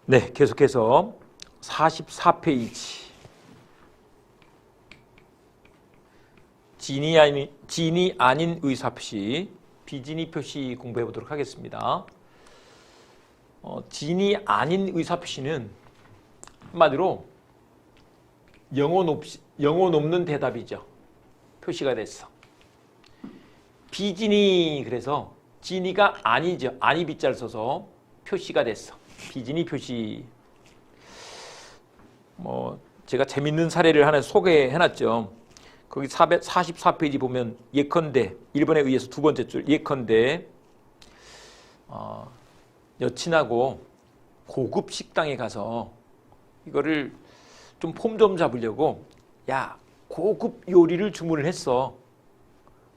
네, 계속해서 44페이지. 진이 아닌 의사표시, 비진이 표시 공부해 보도록 하겠습니다. 진이 아닌 의사표시는 한마디로 영혼 없는 대답이죠. 표시가 됐어. 비진이, 그래서 진이가 아니죠. 아니 비자를 써서 표시가 됐어. 비진이 표시. 제가 재밌는 사례를 하나 소개해놨죠. 거기 44페이지 보면 예컨대 1번에 의해서 두 번째 줄 예컨대 여친하고 고급 식당에 가서 이거를 좀 폼 좀 잡으려고 야 고급 요리를 주문을 했어.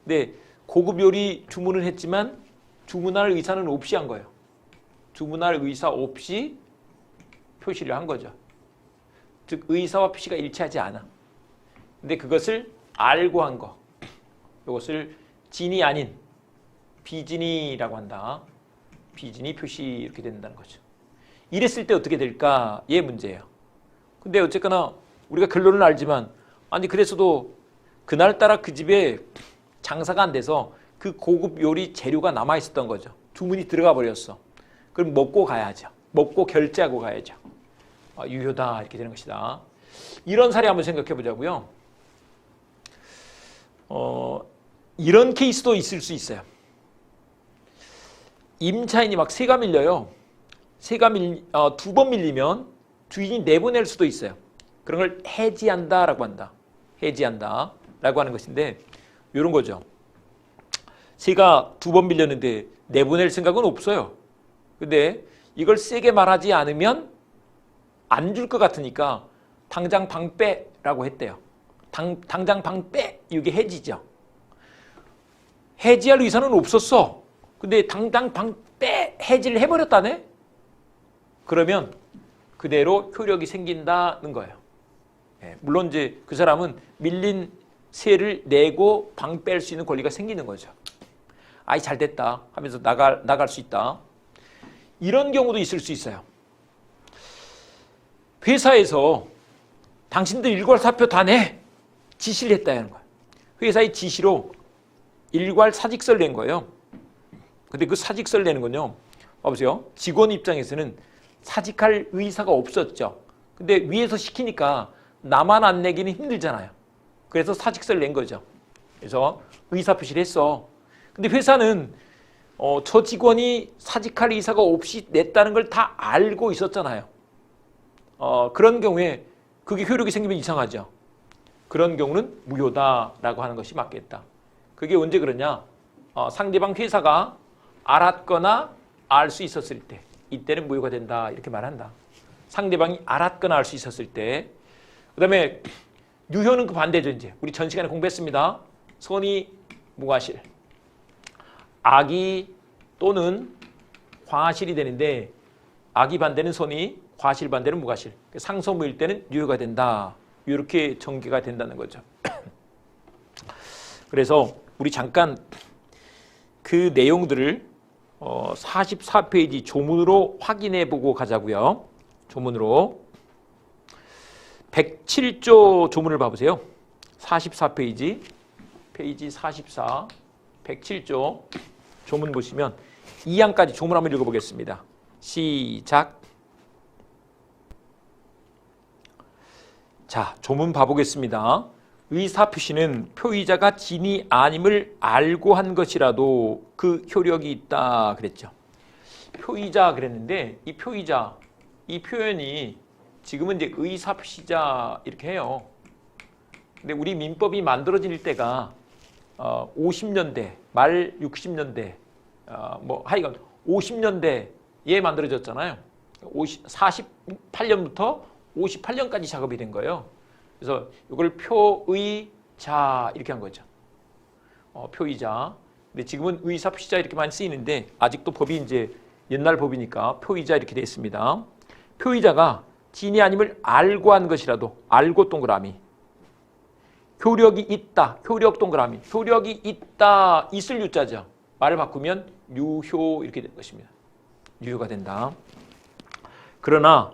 근데 고급 요리 주문을 했지만 주문할 의사는 없이 한 거예요. 주문할 의사 없이 표시를 한 거죠. 즉 의사와 표시가 일치하지 않아. 근데 그것을 알고 한 거. 이것을 진이 아닌 비진이라고 한다. 비진이 표시 이렇게 된다는 거죠. 이랬을 때 어떻게 될까의 문제예요. 근데 어쨌거나 우리가 결론을 알지만 아니 그래서도 그날따라 그 집에 장사가 안 돼서 그 고급 요리 재료가 남아 있었던 거죠. 주문이 들어가 버렸어. 그럼 먹고 가야죠. 먹고 결제하고 가야죠. 유효다 이렇게 되는 것이다. 이런 사례 한번 생각해 보자고요. 이런 케이스도 있을 수 있어요. 임차인이 막 세가 밀려요. 세가 두 번 밀리면 주인이 내보낼 수도 있어요. 그런 걸 해지한다라고 한다. 해지한다라고 하는 것인데 이런 거죠. 세가 두 번 밀렸는데 내보낼 생각은 없어요. 근데 이걸 세게 말하지 않으면 안 줄 것 같으니까 당장 방 빼라고 했대요. 당장 방 빼. 이게 해지죠. 해지할 의사는 없었어. 근데 당장 방 빼. 해지를 해버렸다네. 그러면 그대로 효력이 생긴다는 거예요. 물론 이제 그 사람은 밀린 세를 내고 방 뺄 수 있는 권리가 생기는 거죠. 아이 잘 됐다 하면서 나갈 수 있다. 이런 경우도 있을 수 있어요. 회사에서 당신들 일괄사표 다 내. 지시를 했다는 거예요. 회사의 지시로 일괄 사직서를 낸 거예요. 근데 그 사직서를 내는 건요. 봐보세요. 직원 입장에서는 사직할 의사가 없었죠. 근데 위에서 시키니까 나만 안 내기는 힘들잖아요. 그래서 사직서를 낸 거죠. 그래서 의사표시를 했어. 근데 회사는 저 직원이 사직할 의사가 없이 냈다는 걸 다 알고 있었잖아요. 그런 경우에 그게 효력이 생기면 이상하죠. 그런 경우는 무효다라고 하는 것이 맞겠다. 그게 언제 그러냐? 상대방 회사가 알았거나 알 수 있었을 때 이때는 무효가 된다 이렇게 말한다. 상대방이 알았거나 알 수 있었을 때. 그 다음에 유효는 그 반대죠. 이제 우리 전 시간에 공부했습니다. 선의 무과실. 악의 또는 과실이 되는데 악의 반대는 선의, 과실 반대는 무과실. 상소무일 때는 유효가 된다. 이렇게 전개가 된다는 거죠. 그래서 우리 잠깐 그 내용들을 44페이지 조문으로 확인해 보고 가자고요. 조문으로 107조 조문을 봐보세요. 44페이지 페이지 44 107조 조문 보시면 2항까지 조문 한번 읽어보겠습니다. 시작. 자, 조문 봐보겠습니다. 의사표시는 표의자가 진이 아님을 알고 한 것이라도 그 효력이 있다 그랬죠. 표의자 그랬는데 이 표의자, 이 표현이 지금은 이제 의사표시자 이렇게 해요. 근데 우리 민법이 만들어질 때가 50년대, 말 60년대, 하여간 50년대에 만들어졌잖아요. 48년부터 58년까지 작업이 된 거예요. 그래서 이걸 표의자 이렇게 한 거죠. 표의자. 근데 지금은 의사표시자 이렇게 많이 쓰이는데 아직도 법이 이제 옛날 법이니까 표의자 이렇게 되어 있습니다. 표의자가 진이 아님을 알고 한 것이라도 알고 동그라미. 효력이 있다. 효력 동그라미. 효력이 있다. 있을 유자죠. 말을 바꾸면 유효 이렇게 되는 것입니다. 유효가 된다. 그러나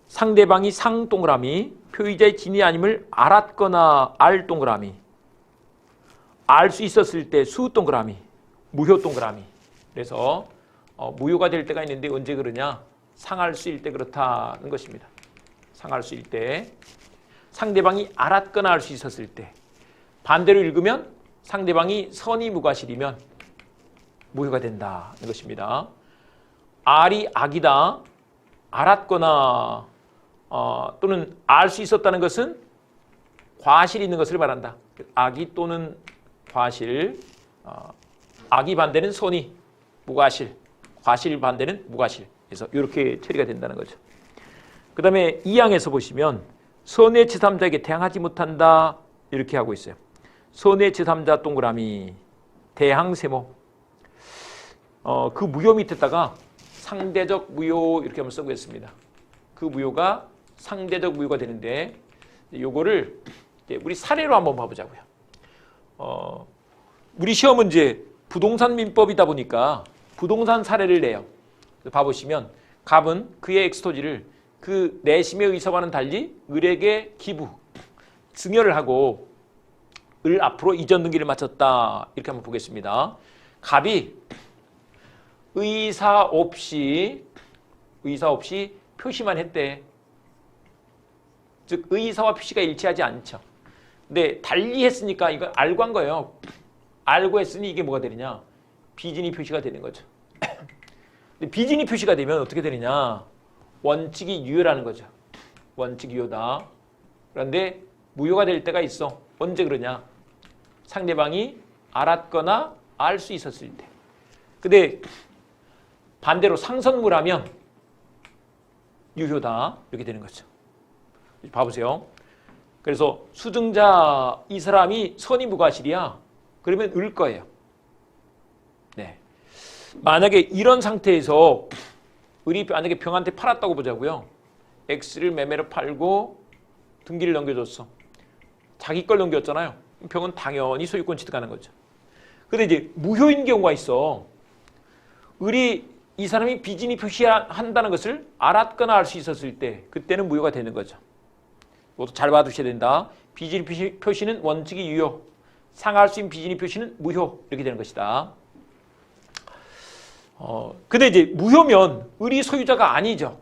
상대방이 상 동그라미, 표의자의 진이 아님을 알았거나 알 동그라미, 알 수 있었을 때 수 동그라미, 무효 동그라미. 그래서 무효가 될 때가 있는데 언제 그러냐? 상할 수일 때 그렇다는 것입니다. 상할 수일 때. 상대방이 알았거나 알 수 있었을 때. 반대로 읽으면 상대방이 선이 무과실이면 무효가 된다는 것입니다. 알이 악이다. 알았거나 또는 알 수 있었다는 것은 과실이 있는 것을 말한다. 악이 또는 과실. 악이 반대는 선이, 무과실. 과실 반대는 무과실. 그래서 이렇게 처리가 된다는 거죠. 그 다음에 2항에서 보시면 선의 제3자에게 대항하지 못한다. 이렇게 하고 있어요. 선의 제3자 동그라미, 대항세모. 그 무효 밑에다가 상대적 무효 이렇게 한번 써보겠습니다. 그 무효가 상대적 무효가 되는데 요거를 우리 사례로 한번 봐보자고요. 우리 시험은 이제 부동산 민법이다 보니까 부동산 사례를 내요. 봐보시면 갑은 그의 엑스토지를 그 내심의 의사와는 달리 을에게 기부, 증여를 하고 을 앞으로 이전 등기를 마쳤다. 이렇게 한번 보겠습니다. 갑이 의사 없이 표시만 했대. 즉 의사와 표시가 일치하지 않죠. 근데 달리 했으니까 이거 알고 한 거예요. 알고 했으니 이게 뭐가 되느냐? 비진이 표시가 되는 거죠. 근데 비진이 표시가 되면 어떻게 되느냐? 원칙이 유효라는 거죠. 원칙이 유효다. 그런데 무효가 될 때가 있어. 언제 그러냐? 상대방이 알았거나 알 수 있었을 때. 근데 반대로 상선무라면 유효다. 이렇게 되는 거죠. 봐보세요. 그래서 수증자 이 사람이 선이 무과실이야. 그러면 을 거예요. 네. 만약에 이런 상태에서 을이 만약에 병한테 팔았다고 보자고요. X를 매매로 팔고 등기를 넘겨줬어. 자기 걸 넘겼잖아요. 병은 당연히 소유권 취득하는 거죠. 근데 이제 무효인 경우가 있어. 을이 이 사람이 비진이 표시한다는 것을 알았거나 알 수 있었을 때 그때는 무효가 되는 거죠. 이것도 잘 봐두셔야 된다. 비진이 표시는 원칙이 유효. 상할 수 있는 비진이 표시는 무효. 이렇게 되는 것이다. 근데 이제 무효면 을이 소유자가 아니죠.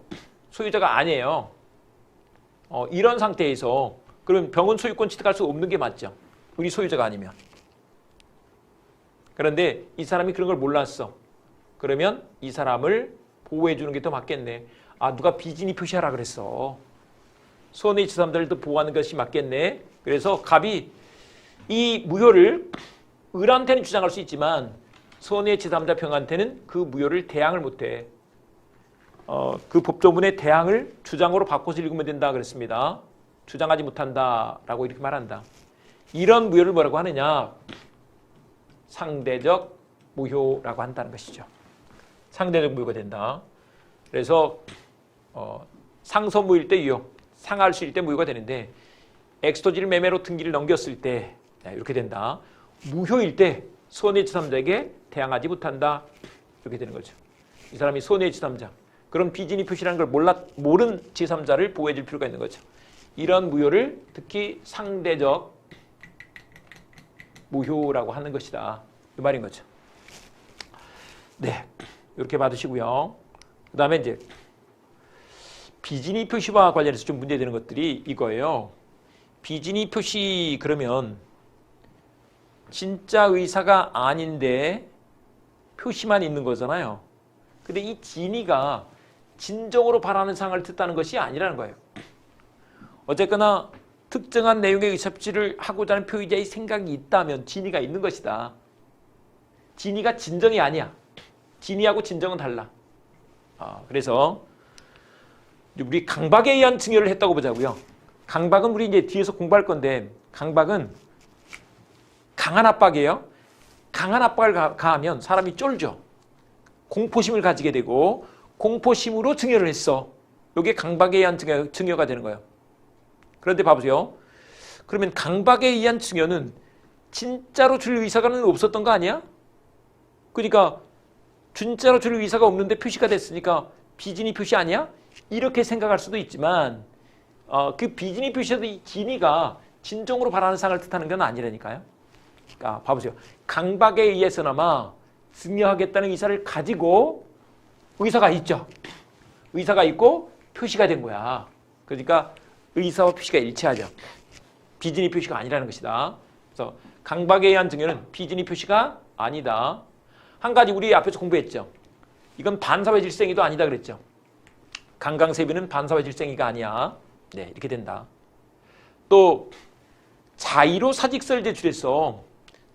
소유자가 아니에요. 이런 상태에서 그럼 병은 소유권 취득할 수 없는 게 맞죠. 을이 소유자가 아니면. 그런데 이 사람이 그런 걸 몰랐어. 그러면 이 사람을 보호해 주는 게 더 맞겠네. 아, 누가 비진이 표시하라 그랬어. 손의 제3자를 보호하는 것이 맞겠네. 그래서 갑이 이 무효를 을한테는 주장할 수 있지만 손의 제3자 병한테는 그 무효를 대항을 못해. 그 법조문의 대항을 주장으로 바꿔서 읽으면 된다 그랬습니다. 주장하지 못한다라고 이렇게 말한다. 이런 무효를 뭐라고 하느냐? 상대적 무효라고 한다는 것이죠. 상대적 무효가 된다. 그래서 상선무일 때 유효, 상할 수일 때 무효가 되는데 엑스토지를 매매로 등기를 넘겼을 때 이렇게 된다. 무효일 때 손해 제3자에게 대항하지 못한다. 이렇게 되는 거죠. 이 사람이 손해 제3자. 그런 비진이 표시라는 걸 모른 제3자를 보호해 줄 필요가 있는 거죠. 이런 무효를 특히 상대적 무효라고 하는 것이다. 이 말인 거죠. 네, 이렇게 받으시고요. 그 다음에 이제 비진이 표시와 관련해서 좀 문제되는 것들이 이거예요. 비진이 표시 그러면 진짜 의사가 아닌데 표시만 있는 거잖아요. 근데 이 진의가 진정으로 바라는 상을 뜻하는 것이 아니라는 거예요. 어쨌거나 특정한 내용의 의사표시를 하고자 하는 표의자의 생각이 있다면 진의가 있는 것이다. 진의가 진정이 아니야. 진의하고 진정은 달라. 그래서 우리 강박에 의한 증여를 했다고 보자고요. 강박은 우리 이제 뒤에서 공부할 건데 강박은 강한 압박이에요. 강한 압박을 가하면 사람이 쫄죠. 공포심을 가지게 되고 공포심으로 증여를 했어. 이게 강박에 의한 증여가 되는 거예요. 그런데 봐보세요. 그러면 강박에 의한 증여는 진짜로 줄 의사가 없었던 거 아니야? 그러니까 진짜로 줄 의사가 없는데 표시가 됐으니까 비진이 표시 아니야? 이렇게 생각할 수도 있지만 그 비진이 표시에도 이 진이가 진정으로 바라는 상을 뜻하는 건 아니라니까요. 그러니까 봐보세요. 강박에 의해서나마 증여하겠다는 의사를 가지고 의사가 있죠. 의사가 있고 표시가 된 거야. 그러니까 의사와 표시가 일치하죠. 비진이 표시가 아니라는 것이다. 그래서 강박에 의한 증여는 비진이 표시가 아니다. 한 가지 우리 앞에서 공부했죠. 이건 반사회 질생이도 아니다 그랬죠. 강강세비는 반사회 질생이가 아니야. 네, 이렇게 된다. 또 자의로 사직서를 제출했어.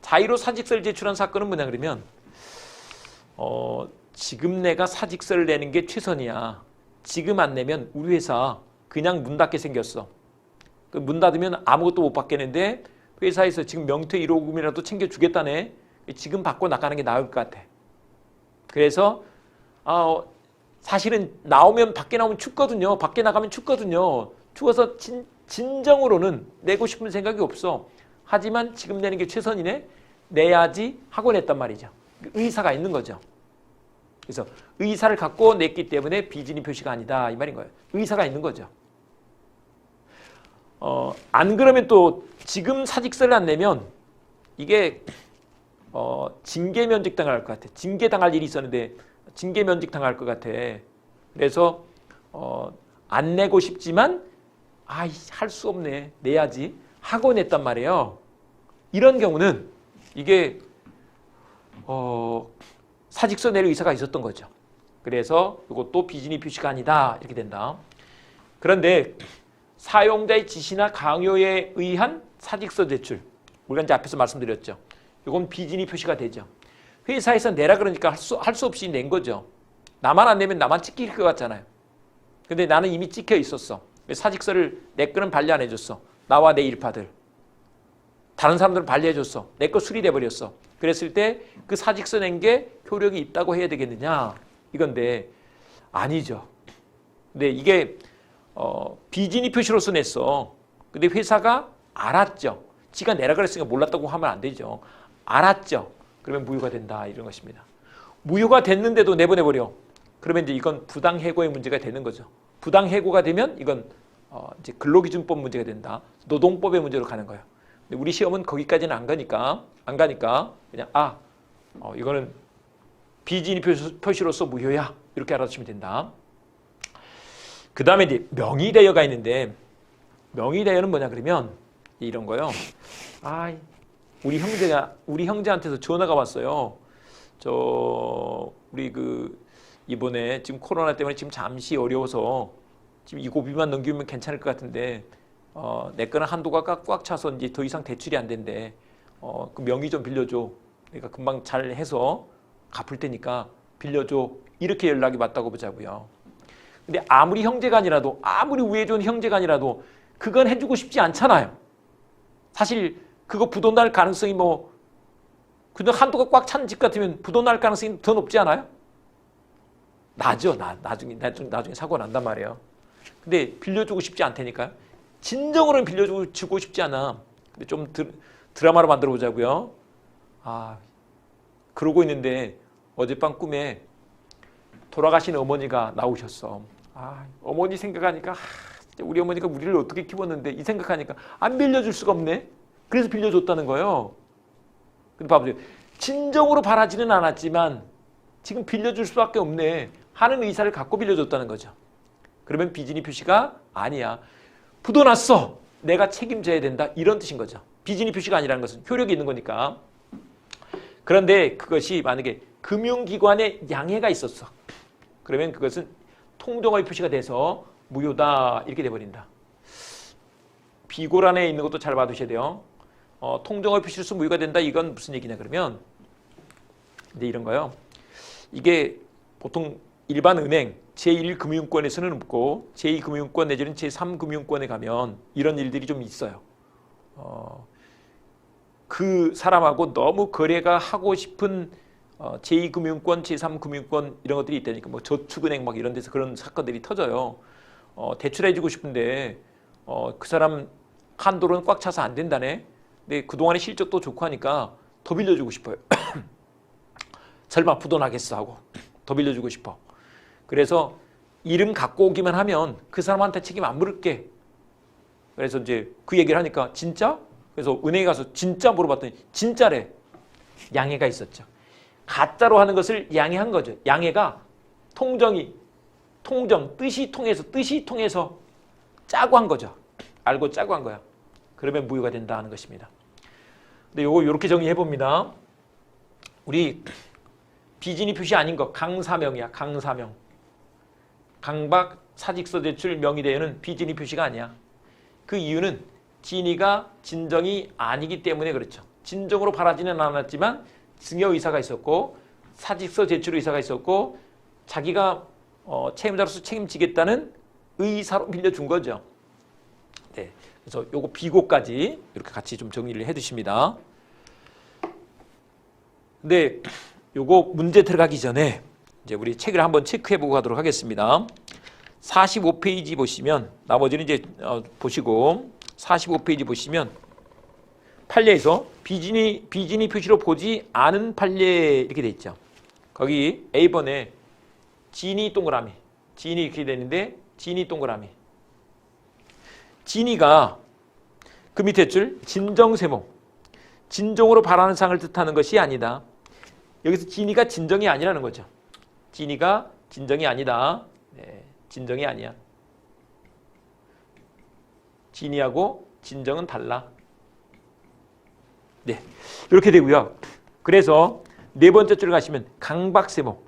자의로 사직서를 제출한 사건은 뭐냐 그러면 지금 내가 사직서를 내는 게 최선이야. 지금 안 내면 우리 회사 그냥 문 닫게 생겼어. 문 닫으면 아무것도 못 받겠는데 회사에서 지금 명퇴 1호금이라도 챙겨주겠다네. 지금 받고 나가는 게 나을 것 같아. 그래서 사실은 밖에 나오면 춥거든요. 밖에 나가면 춥거든요. 추워서 진정으로는 내고 싶은 생각이 없어. 하지만 지금 내는 게 최선이네. 내야지 하고 냈단 말이죠. 의사가 있는 거죠. 그래서 의사를 갖고 냈기 때문에 비진이 표시가 아니다 이 말인 거예요. 의사가 있는 거죠. 안 그러면 또 지금 사직서를 안 내면 이게 징계 면직 당할 것 같아. 징계 당할 일이 있었는데 징계 면직 당할 것 같아. 그래서 안 내고 싶지만 할 수 없네. 내야지 하고 냈단 말이에요. 이런 경우는 이게 사직서 낼 의사가 있었던 거죠. 그래서 이것도 비진이 표시가 아니다 이렇게 된다. 그런데 사용자의 지시나 강요에 의한 사직서 제출, 우리가 이제 앞에서 말씀드렸죠. 이건 비진이 표시가 되죠. 회사에서 내라 그러니까 할 수 없이 낸 거죠. 나만 안 내면 나만 찍힐 것 같잖아요. 근데 나는 이미 찍혀 있었어. 사직서를 내 거는 반려 안 해줬어. 나와 내 일파들. 다른 사람들은 반려해줬어. 내 거 수리돼 버렸어. 그랬을 때 그 사직서 낸 게 효력이 있다고 해야 되겠느냐 이건데 아니죠. 근데 이게 비진이 표시로서 냈어. 근데 회사가 알았죠. 지가 내라 그랬으니까 몰랐다고 하면 안 되죠. 알았죠. 그러면 무효가 된다 이런 것입니다. 무효가 됐는데도 내보내버려. 그러면 이제 이건 부당해고의 문제가 되는 거죠. 부당해고가 되면 이건 이제 근로기준법 문제가 된다. 노동법의 문제로 가는 거예요. 근데 우리 시험은 거기까지는 안 가니까 그냥 이거는 비진이 표시로서 무효야 이렇게 알아두시면 된다. 그 다음에 이제 명의대여가 있는데 명의대여는 뭐냐 그러면 이런 거요. 우리 형제한테서 전화가 왔어요. 우리 이번에 지금 코로나 때문에 지금 잠시 어려워서 지금 이 고비만 넘기면 괜찮을 것 같은데 내 거는 한도가 꽉 차서 이제 더 이상 대출이 안 된대. 그 명의 좀 빌려줘. 그러니까 금방 잘 해서 갚을 테니까 빌려줘. 이렇게 연락이 왔다고 보자고요. 근데 아무리 형제가 아니라도 아무리 우애 좋은 형제가 아니라도 그건 해주고 싶지 않잖아요. 사실 그거 부도 날 가능성이 그냥 한도가 꽉 찬 집 같으면 부도 날 가능성이 더 높지 않아요? 나죠. 나중에 사고가 난단 말이에요. 근데 빌려주고 싶지 않다니까요. 진정으로는 빌려주고 싶지 않아. 근데 좀 드라마로 만들어 보자고요. 그러고 있는데 어젯밤 꿈에 돌아가신 어머니가 나오셨어. 어머니 생각하니까 우리 어머니가 우리를 어떻게 키웠는데 이 생각하니까 안 빌려줄 수가 없네. 그래서 빌려줬다는 거예요. 근데 봐보세요. 진정으로 바라지는 않았지만 지금 빌려줄 수밖에 없네 하는 의사를 갖고 빌려줬다는 거죠. 그러면 비진이 표시가 아니야. 부도났어. 내가 책임져야 된다. 이런 뜻인 거죠. 비진이 표시가 아니라는 것은 효력이 있는 거니까. 그런데 그것이 만약에 금융기관에 양해가 있었어. 그러면 그것은 통정의 표시가 돼서 무효다 이렇게 돼버린다. 비고란에 있는 것도 잘 봐두셔야 돼요. 통정의 표시로서 무효가 된다. 이건 무슨 얘기냐 그러면 이제 이런 거요. 이게 보통 일반 은행 제1금융권에서는 없고 제2금융권 내지는 제3금융권에 가면 이런 일들이 좀 있어요. 그 사람하고 너무 거래가 하고 싶은 제2금융권, 제3금융권 이런 것들이 있다니까 저축은행 이런 데서 그런 사건들이 터져요. 대출해주고 싶은데 그 사람 한도로는 꽉 차서 안 된다네. 근데 그동안의 실적도 좋고 하니까 더 빌려주고 싶어요. 설마 부도나겠어 하고 더 빌려주고 싶어. 그래서 이름 갖고 오기만 하면 그 사람한테 책임 안 물을게. 그래서 이제 그 얘기를 하니까 진짜? 그래서 은행에 가서 진짜 물어봤더니 진짜래. 양해가 있었죠. 가짜로 하는 것을 양해한 거죠. 양해가 뜻이 통해서 짜고 한 거죠. 알고 짜고 한 거야. 그러면 무효가 된다 하는 것입니다. 근데 요거 이렇게 정리해 봅니다. 우리 비진이 표시 아닌 거 강사명이야. 강사명. 강박, 사직서 제출, 명의대여는 비진이 표시가 아니야. 그 이유는 진위가 진정이 아니기 때문에 그렇죠. 진정으로 바라지는 않았지만 증여 의사가 있었고 사직서 제출 의사가 있었고 자기가 채무자로서 책임지겠다는 의사로 빌려준 거죠. 네, 그래서 요거 비고까지 이렇게 같이 좀 정리를 해두십니다. 근데 요거 문제 들어가기 전에 이제 우리 책을 한번 체크해보고 가도록 하겠습니다. 45페이지 보시면 나머지는 이제 보시고 45페이지 보시면 판례에서 비진이 표시로 보지 않은 판례 이렇게 돼 있죠. 거기 A번에 진위 동그라미, 진위 이렇게 되는데 진위 동그라미. 진위가 그 밑에 줄 진정세모, 진정으로 바라는 상을 뜻하는 것이 아니다. 여기서 진위가 진정이 아니라는 거죠. 진위가 진정이 아니다. 네, 진정이 아니야. 진위하고 진정은 달라. 네, 이렇게 되고요. 그래서 네 번째 줄 가시면 강박세모.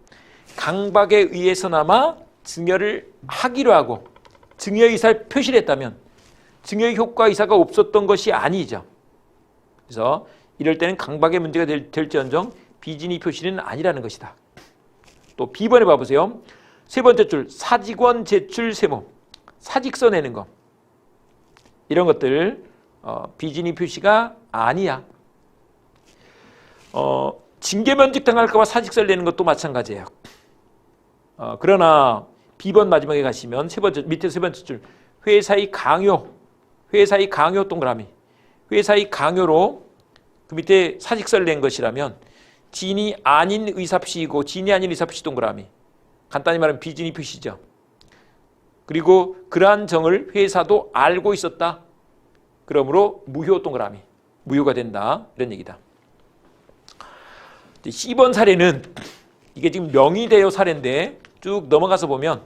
강박에 의해서나마 증여를 하기로 하고 증여 의사를 표시를 했다면 증여 효과 의사가 없었던 것이 아니죠. 그래서 이럴 때는 강박의 문제가 될지언정 비진이 표시는 아니라는 것이다. 또 B번에 봐보세요. 세 번째 줄 사직원 제출 세모. 사직서 내는 거. 이런 것들 비진이 표시가 아니야. 징계면직 당할까 봐 사직서를 내는 것도 마찬가지예요. 그러나 B번 마지막에 가시면 밑에 세 번째 줄 회사의 강요 동그라미. 회사의 강요로 그 밑에 사직서를 낸 것이라면 진이 아닌 의사표시이고 진이 아닌 의사표시 동그라미. 간단히 말하면 비진이 표시죠. 그리고 그러한 정을 회사도 알고 있었다. 그러므로 무효 동그라미. 무효가 된다. 이런 얘기다. C번 사례는 이게 지금 명의대여 사례인데 쭉 넘어가서 보면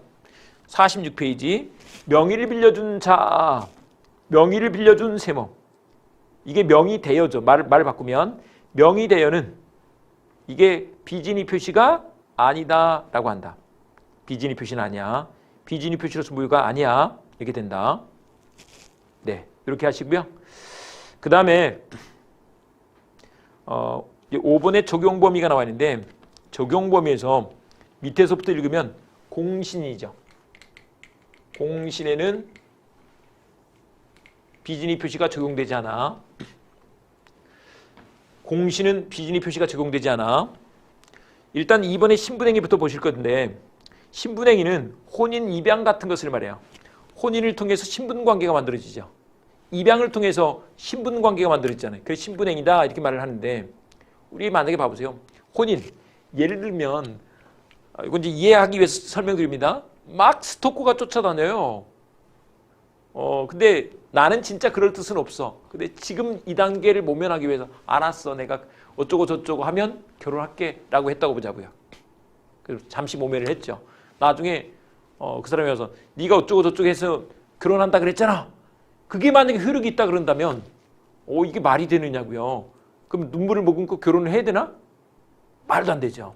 46페이지 명의를 빌려준 자, 명의를 빌려준 세모. 이게 명의대여죠. 말 바꾸면 명의대여는 이게 비진이 표시가 아니다라고 한다. 비진이 표시는 아니야. 비진이 표시로서 무효가 아니야. 이렇게 된다. 네, 이렇게 하시고요. 그 다음에 5번에 적용 범위가 나와 있는데 적용 범위에서 밑에서부터 읽으면 공신이죠. 공신에는 비진이 표시가 적용되지 않아. 공신은 비진이 표시가 적용되지 않아. 일단 2번에 신분행위부터 보실 건데 신분행위는 혼인, 입양 같은 것을 말해요. 혼인을 통해서 신분관계가 만들어지죠. 입양을 통해서 신분관계가 만들어지잖아요. 그래서 신분행위다 이렇게 말을 하는데 우리 만약에 봐보세요. 혼인, 예를 들면 이건 이제 이해하기 위해서 설명드립니다. 막 스토커가 쫓아다녀요. 근데 나는 진짜 그럴 뜻은 없어. 근데 지금 이 단계를 모면하기 위해서 알았어. 내가 어쩌고 저쩌고 하면 결혼할게 라고 했다고 보자고요. 그래서 잠시 모면을 했죠. 나중에 그 사람이 와서 네가 어쩌고 저쩌고 해서 결혼한다 그랬잖아. 그게 만약에 효력이 있다 그런다면 이게 말이 되느냐고요. 그럼 눈물을 머금고 결혼을 해야 되나? 말도 안 되죠.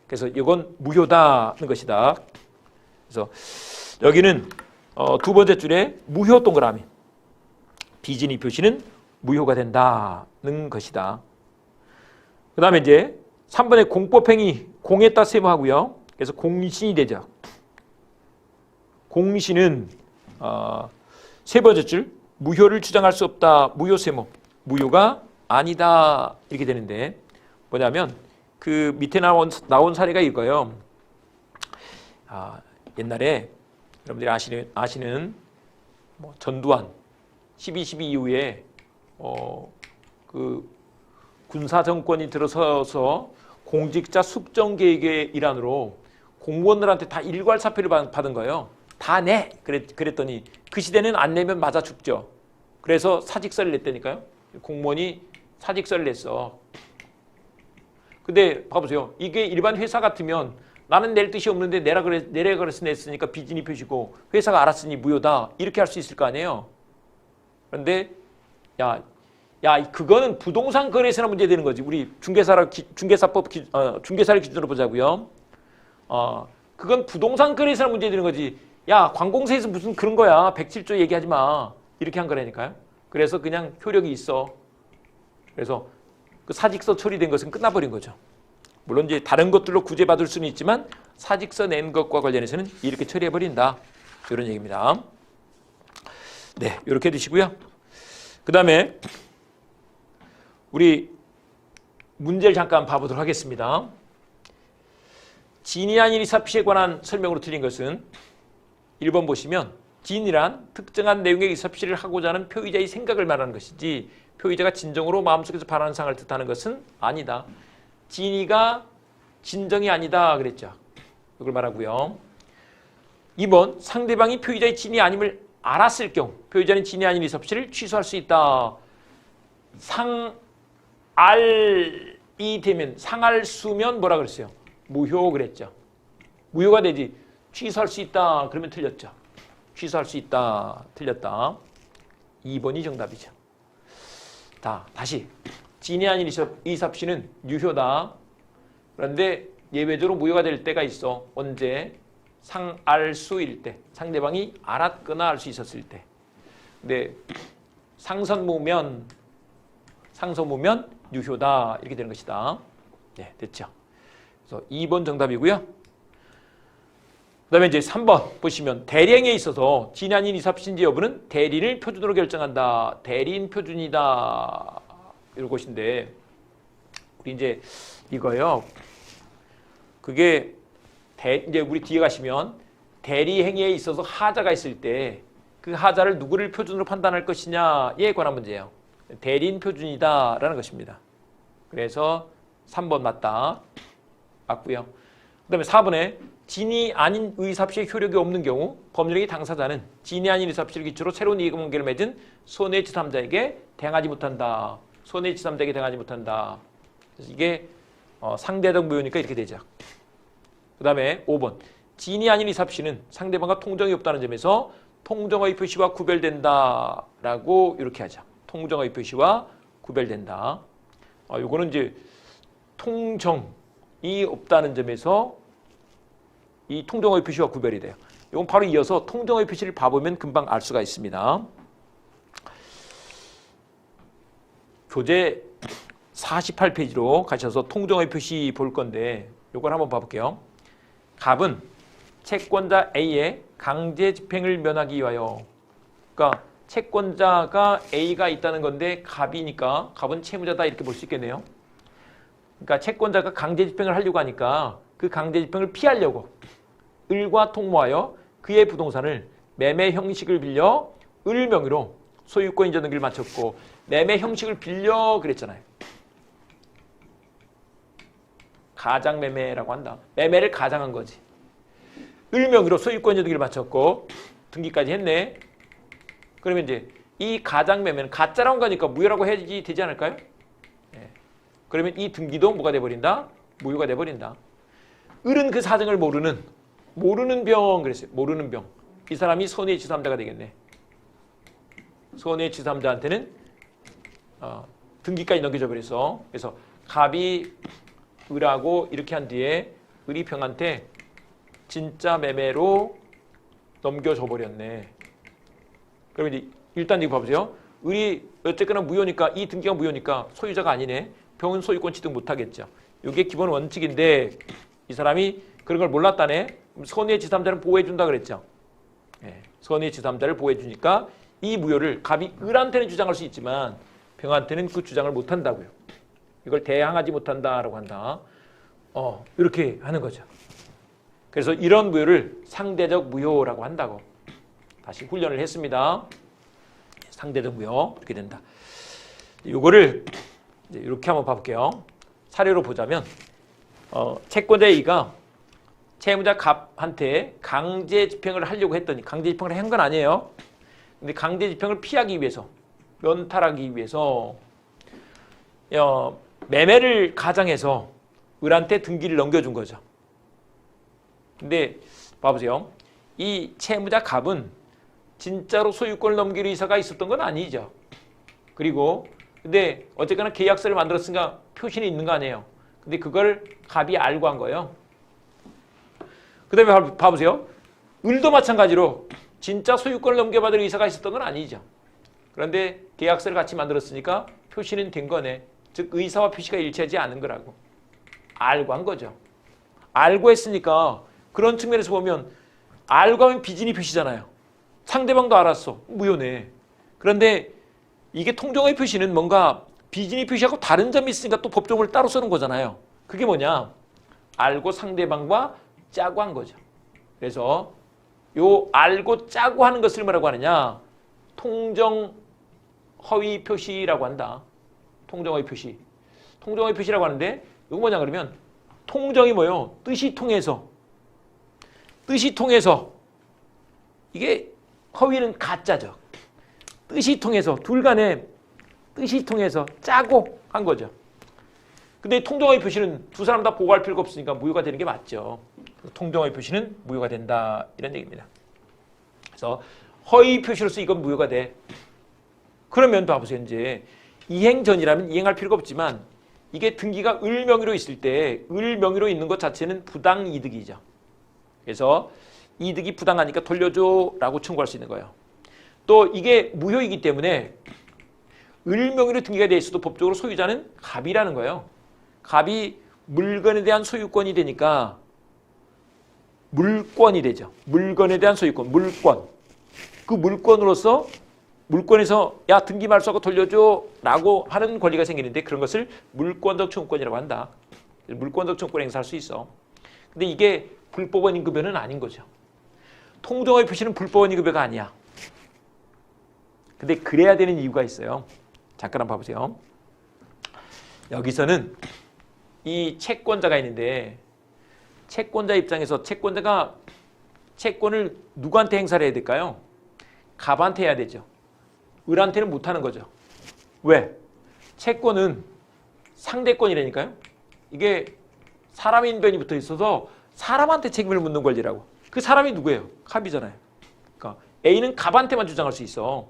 그래서 이건 무효다는 것이다. 그래서 여기는 두 번째 줄에 무효 동그라미. 비진이 표시는 무효가 된다는 것이다. 그 다음에 이제 3번에 공법행위, 공했다 세모하고요. 그래서 공신이 되죠. 공신은 세 번째 줄 무효를 주장할 수 없다. 무효 세모. 무효가 아니다. 이렇게 되는데 뭐냐면 그 밑에 나온 사례가 이거예요. 옛날에 여러분들이 아시는 뭐 전두환 12.12 이후에 그 군사 정권이 들어서서 공직자 숙정 계획의 일환으로 공무원들한테 다 일괄 사표를 받은 거예요. 다 내. 그랬더니 그 시대는 안 내면 맞아 죽죠. 그래서 사직서를 냈다니까요. 공무원이 사직서를 냈어. 근데 봐보세요. 이게 일반 회사 같으면 나는 낼 뜻이 없는데 내라 그래서 냈으니까 비진이 표시고 회사가 알았으니 무효다. 이렇게 할 수 있을 거 아니에요. 그런데 야 그거는 부동산 거래에서나 문제되는 거지. 우리 중개사를 기준으로 보자고요. 그건 부동산 거래에서나 문제되는 거지. 야, 관공서에서 무슨 그런 거야. 107조 얘기하지 마. 이렇게 한 거라니까요. 그래서 그냥 효력이 있어. 그래서 그 사직서 처리된 것은 끝나버린 거죠. 물론 이제 다른 것들로 구제받을 수는 있지만 사직서 낸 것과 관련해서는 이렇게 처리해버린다. 이런 얘기입니다. 네, 이렇게 드시고요. 그 다음에 우리 문제를 잠깐 봐보도록 하겠습니다. 진이 아닌 이사피에 관한 설명으로 틀린 것은 1번 보시면 진이란 특정한 내용의 이사피를 하고자 하는 표의자의 생각을 말하는 것이지 표의자가 진정으로 마음속에서 바라는 상을 뜻하는 것은 아니다. 진이가 진정이 아니다 그랬죠. 이걸 말하고요. 2번 상대방이 표의자의 진이 아님을 알았을 경우 표의자는 진이 아닌 이사피를 취소할 수 있다. 상알이 되면 상할 수면 뭐라 그랬어요? 무효 그랬죠. 무효가 되지. 취소할 수 있다 그러면 틀렸죠. 취소할 수 있다 틀렸다. 2번이 정답이죠. 자, 다시 진이 아닌 이사피는 유효다. 그런데 예외적으로 무효가 될 때가 있어. 언제? 상알수일 때. 상대방이 알았거나 알 수 있었을 때. 근데 상선무면 유효다 이렇게 되는 것이다. 네, 됐죠. 그래서 2번 정답이고요. 그 다음에 이제 3번 보시면 대리행위에 있어서 진이 아닌 이사피인지 여부는 대리인을 표준으로 결정한다. 대리인 표준이다. 이런 것인데 우리 이제 이거요. 그게 이제 우리 뒤에 가시면 대리행위에 있어서 하자가 있을 때 그 하자를 누구를 표준으로 판단할 것이냐에 관한 문제예요. 대리인 표준이다라는 것입니다. 그래서 3번 맞다. 맞고요. 그 다음에 4번에 진이 아닌 의사피의 효력이 없는 경우 법률행위 당사자는 진이 아닌 의사피를 기초로 새로운 이해관계를 맺은 손해 제3자에게 대항하지 못한다. 손해 제3자에게 대항하지 못한다. 그래서 이게 상대적 무효니까 이렇게 되죠. 그 다음에 5번 진이 아닌 이사피는 상대방과 통정이 없다는 점에서 통정의 표시와 구별된다라고 이렇게 하죠. 통정의 표시와 구별된다. 요거는 이제 통정이 없다는 점에서 이 통정의 표시와 구별이 돼요. 이건 바로 이어서 통정의 표시를 봐보면 금방 알 수가 있습니다. 교재 48페이지로 가셔서 통정의 표시 볼 건데 이걸 한번 봐볼게요. 갑은 채권자 A의 강제 집행을 면하기 위하여, 그러니까 채권자가 A가 있다는 건데 갑이니까 갑은 채무자다 이렇게 볼 수 있겠네요. 그러니까 채권자가 강제 집행을 하려고 하니까 그 강제 집행을 피하려고 을과 통모하여 그의 부동산을 매매 형식을 빌려 을 명의로 소유권 인정 등기를 마쳤고 매매 형식을 빌려 그랬잖아요. 가장 매매라고 한다. 매매를 가장한 거지. 을 명의로 소유권 인정 등기를 마쳤고 등기까지 했네. 그러면 이제 이 가장 매매는 가짜라고 하니까 무효라고 해야지 되지 않을까요? 네. 그러면 이 등기도 뭐가 돼버린다? 무효가 돼버린다. 을은 그 사정을 모르는 병 그랬어요. 모르는 병. 이 사람이 손해지삼자가 되겠네. 손해지삼자한테는 등기까지 넘겨져 버렸어. 그래서 갑이 을하고 이렇게 한 뒤에 을이 병한테 진짜 매매로 넘겨줘 버렸네. 그러면 이제 일단 이거 봐보세요. 을이 어쨌거나 무효니까 이 등기가 무효니까 소유자가 아니네. 병은 소유권 취득 못하겠죠. 이게 기본 원칙인데 이 사람이 그런 걸 몰랐다네. 손해지삼자는 보호해준다 그랬죠. 네. 손해지삼자를 보호해주니까 이 무효를 갑이 을한테는 주장할 수 있지만 병한테는 그 주장을 못한다고요. 이걸 대항하지 못한다라고 한다. 이렇게 하는 거죠. 그래서 이런 무효를 상대적 무효라고 한다고 다시 훈련을 했습니다. 상대적 무효 이렇게 된다. 이거를 이렇게 한번 봐볼게요. 사례로 보자면 채권자 A가 채무자 갑한테 강제 집행을 하려고 했더니 강제 집행을 한 건 아니에요. 근데 강제 집행을 피하기 위해서 면탈하기 위해서 매매를 가장해서 을한테 등기를 넘겨준 거죠. 근데 봐보세요. 이 채무자 갑은 진짜로 소유권을 넘길 의사가 있었던 건 아니죠. 그리고 근데 어쨌거나 계약서를 만들었으니까 표시는 있는 거 아니에요. 근데 그걸 갑이 알고 한 거예요. 그 다음에 봐보세요. 을도 마찬가지로 진짜 소유권을 넘겨받을 의사가 있었던 건 아니죠. 그런데 계약서를 같이 만들었으니까 표시는 된 거네. 즉 의사와 표시가 일치하지 않은 거라고. 알고 한 거죠. 알고 했으니까 그런 측면에서 보면 알고 하면 비진이 표시잖아요. 상대방도 알았어. 무효네. 그런데 이게 통정의 표시는 뭔가 비진이 표시하고 다른 점이 있으니까 또 법조문을 따로 쓰는 거잖아요. 그게 뭐냐? 알고 상대방과 짜고 한 거죠. 그래서 요 알고 짜고 하는 것을 뭐라고 하느냐? 통정 허위 표시라고 한다. 통정허위 표시. 통정허위 표시라고 하는데 이거 뭐냐 그러면 통정이 뭐요? 뜻이 통해서. 뜻이 통해서. 이게 허위는 가짜죠. 뜻이 통해서 둘 간에 뜻이 통해서 짜고 한 거죠. 근데 통정허위 표시는 두 사람 다 보고할 필요가 없으니까 무효가 되는 게 맞죠. 통정허위 표시는 무효가 된다 이런 얘기입니다. 그래서 허위 표시로서 이건 무효가 돼. 그러면 봐보세요. 이제 이행 전이라면 이행할 필요가 없지만 이게 등기가 을 명의로 있을 때 을 명의로 있는 것 자체는 부당 이득이죠. 그래서 이득이 부당하니까 돌려줘라고 청구할 수 있는 거예요. 또 이게 무효이기 때문에 을 명의로 등기가 돼 있어도 법적으로 소유자는 갑이라는 거예요. 갑이 물건에 대한 소유권이 되니까 물권이 되죠. 물건에 대한 소유권, 물권. 그 물권으로서 물권에서 야 등기 말소하고 돌려줘라고 하는 권리가 생기는데 그런 것을 물권적 청구권이라고 한다. 물권적 청구권 행사할 수 있어. 근데 이게 불법원인 급여는 아닌 거죠. 통정허위 표시는 불법원인 급여가 아니야. 근데 그래야 되는 이유가 있어요. 잠깐 한번 봐보세요. 여기서는 이 채권자가 있는데 채권자 입장에서 채권자가 채권을 누구한테 행사를 해야 될까요? 갑한테 해야 되죠. 을한테는 못하는 거죠. 왜? 채권은 상대권이라니까요. 이게 사람 인변이 붙어 있어서 사람한테 책임을 묻는 권리라고. 그 사람이 누구예요? 갑이잖아요. 그러니까 A는 갑한테만 주장할 수 있어.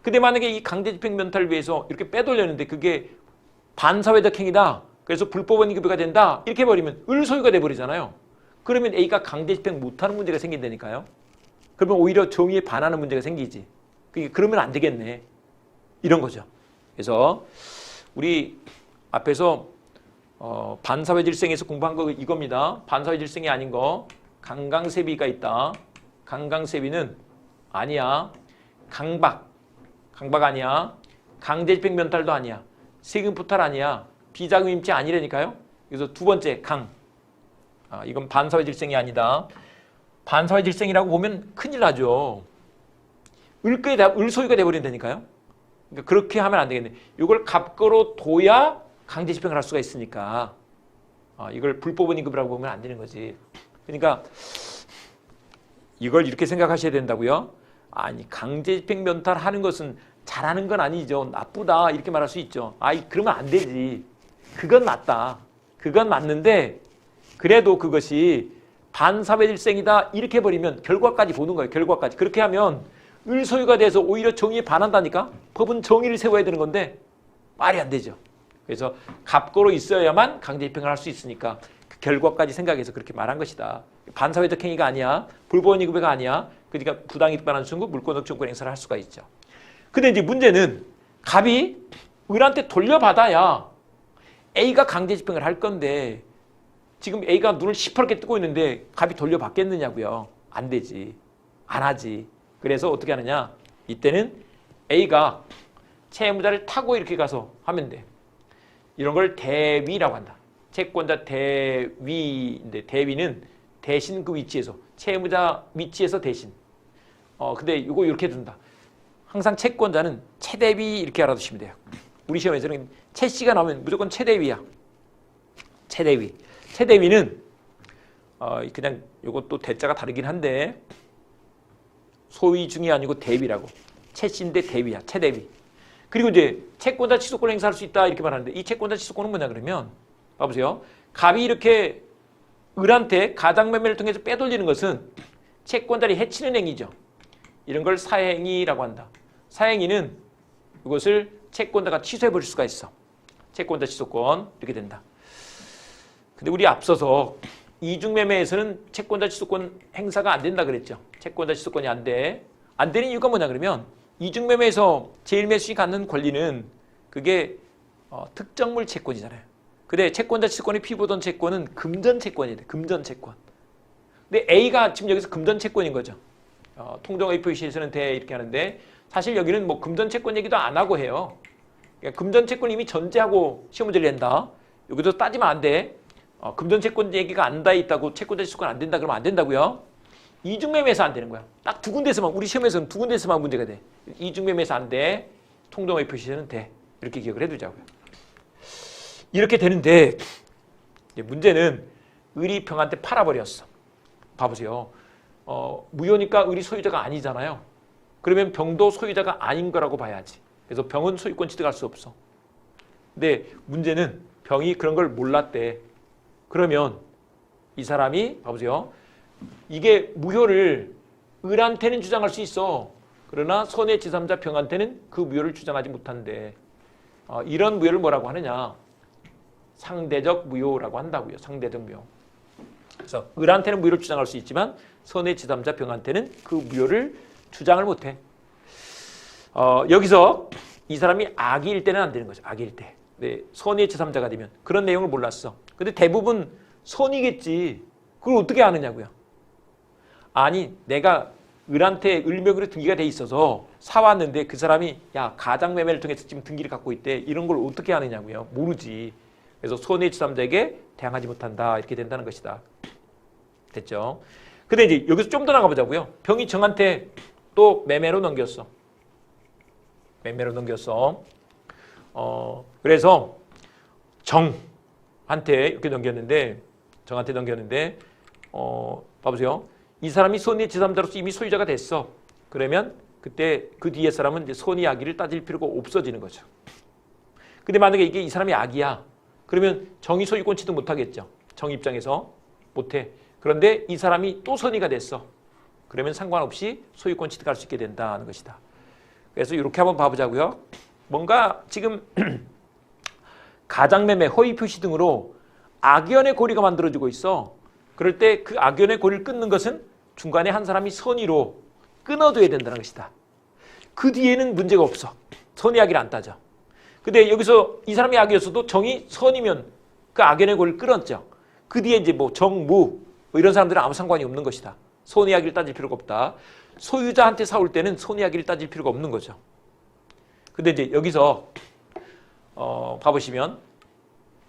근데 만약에 이 강제집행 면탈을 위해서 이렇게 빼돌렸는데 그게 반사회적 행위다. 그래서 불법원인 급여가 된다. 이렇게 해버리면 을 소유가 돼버리잖아요. 그러면 A가 강제집행 못하는 문제가 생긴다니까요. 그러면 오히려 정의에 반하는 문제가 생기지. 그러면 안 되겠네. 이런 거죠. 그래서 우리 앞에서 반사회 질생에서 공부한 거 이겁니다. 반사회 질생이 아닌 거. 강강세비가 있다. 강강세비는 아니야. 강박 아니야. 강제집행 면탈도 아니야. 세금 부탈 아니야. 비자금임치 아니라니까요. 그래서 두 번째 강. 이건 반사회 질생이 아니다. 반사회 질생이라고 보면 큰일 나죠. 을 소유가 돼버린다니까요. 그러니까 그렇게 하면 안 되겠네. 이걸 갑거로 둬야 강제 집행을 할 수가 있으니까 이걸 불법원인 급이라고 보면 안 되는 거지. 그러니까 이걸 이렇게 생각하셔야 된다고요. 아니 강제 집행 면탈하는 것은 잘하는 건 아니죠. 나쁘다 이렇게 말할 수 있죠. 그러면 안 되지. 그건 맞다. 그건 맞는데 그래도 그것이 반사회 질생이다 이렇게 해버리면 결과까지 보는 거예요. 결과까지. 그렇게 하면 을 소유가 돼서 오히려 정의에 반한다니까. 법은 정의를 세워야 되는 건데 말이 안 되죠. 그래서 갑고로 있어야만 강제 집행을 할 수 있으니까 그 결과까지 생각해서 그렇게 말한 것이다. 반사회적 행위가 아니야. 불법원인 급여가 아니야. 그러니까 부당이득 반환 청구, 물권적 청구 행사를 할 수가 있죠. 근데 이제 문제는 갑이 을한테 돌려받아야 A가 강제 집행을 할 건데 지금 A가 눈을 시퍼렇게 뜨고 있는데 갑이 돌려받겠느냐고요. 안 되지. 안 하지. 그래서 어떻게 하느냐. 이때는 A가 채무자를 타고 이렇게 가서 하면 돼. 이런 걸 대위라고 한다. 채권자 대위인데 대위는 대신 그 위치에서 채무자 위치에서 대신. 근데 이거 이렇게 둔다. 항상 채권자는 채대위 이렇게 알아두시면 돼요. 우리 시험에서는 채씨가 나오면 무조건 채대위야. 채대위. 채대위는 그냥 요것도 대자가 다르긴 한데 소위중이 아니고 대위라고. 채씨인데 대위야. 채대위. 그리고 이제 채권자 취소권을 행사할 수 있다 이렇게 말하는데 이 채권자 취소권은 뭐냐 그러면 봐보세요. 갑이 이렇게 을한테 가장매매를 통해서 빼돌리는 것은 채권자를 해치는 행위죠. 이런 걸 사행위라고 한다. 사행위는 이것을 채권자가 취소해버릴 수가 있어. 채권자 취소권 이렇게 된다. 근데 우리 앞서서 이중매매에서는 채권자 취소권 행사가 안 된다 그랬죠. 채권자 취소권이 안 돼. 안 되는 이유가 뭐냐 그러면 이중매매에서 제1매수인이 갖는 권리는 그게 특정물 채권이잖아요. 근데 채권자 취소권이 피보던 채권은 금전 채권이 돼. 금전 채권. 근데 A가 지금 여기서 금전 채권인 거죠. 통정 A 표시에서는 돼 이렇게 하는데 사실 여기는 뭐 금전 채권 얘기도 안 하고 해요. 그러니까 금전 채권 이미 전제하고 시험 문제를 낸다. 여기도 따지면 안 돼. 금전 채권 얘기가 안 돼 있다고 채권자 취소권 안 된다 그러면 안 된다고요. 이중매매에서 안 되는 거야. 딱 두 군데서만 우리 시험에서는 두 군데서만 문제가 돼. 이중매매에서 안 돼. 통정의 표시에는 돼. 이렇게 기억을 해두자고요. 이렇게 되는데 문제는 을이 병한테 팔아버렸어. 봐보세요. 무효니까 을이 소유자가 아니잖아요. 그러면 병도 소유자가 아닌 거라고 봐야지. 그래서 병은 소유권 취득할 수 없어. 근데 문제는 병이 그런 걸 몰랐대. 그러면 이 사람이 봐보세요. 이게 무효를 을한테는 주장할 수 있어. 그러나 손해 제3자 병한테는 그 무효를 주장하지 못한대. 이런 무효를 뭐라고 하느냐. 상대적 무효라고 한다고요. 상대적 무효. 그래서 을한테는 무효를 주장할 수 있지만 손해 제3자 병한테는 그 무효를 주장을 못해. 여기서 이 사람이 악의일 때는 안 되는 거죠. 악의일 때. 네, 손해 제3자가 되면. 그런 내용을 몰랐어. 근데 대부분 손이겠지. 그걸 어떻게 아느냐고요. 아니 내가 을한테 을명으로 등기가 돼 있어서 사왔는데 그 사람이 야 가장매매를 통해서 지금 등기를 갖고 있대. 이런 걸 어떻게 아느냐고요. 모르지. 그래서 손해 제3자에게 대항하지 못한다. 이렇게 된다는 것이다. 됐죠? 근데 이제 여기서 좀 더 나가보자고요. 병이 정한테 또 매매로 넘겼어. 매매로 넘겼어. 그래서 정한테 이렇게 넘겼는데 정한테 넘겼는데 봐보세요. 이 사람이 손해 제3자로서 이미 소유자가 됐어. 그러면 그때 그 뒤에 사람은 이제 손해 악의를 따질 필요가 없어지는 거죠. 근데 만약에 이게 이 사람이 악이야. 그러면 정의 소유권 취득 못하겠죠. 정 입장에서 못해. 그런데 이 사람이 또 선의가 됐어. 그러면 상관없이 소유권 취득할 수 있게 된다는 것이다. 그래서 이렇게 한번 봐보자고요. 뭔가 지금 가장매매, 허위 표시 등으로 악연의 고리가 만들어지고 있어. 그럴 때 그 악연의 고리를 끊는 것은 중간에 한 사람이 선의로 끊어둬야 된다는 것이다. 그 뒤에는 문제가 없어. 선의 악의를 안 따져. 근데 여기서 이 사람이 악이었어도 정이 선이면 그 악연의 고리를 끊었죠. 그 뒤에 이제 뭐 정무 뭐 이런 사람들은 아무 상관이 없는 것이다. 손해 악의를 따질 필요가 없다. 소유자한테 사올 때는 손해 악의를 따질 필요가 없는 거죠. 근데 이제 여기서 봐보시면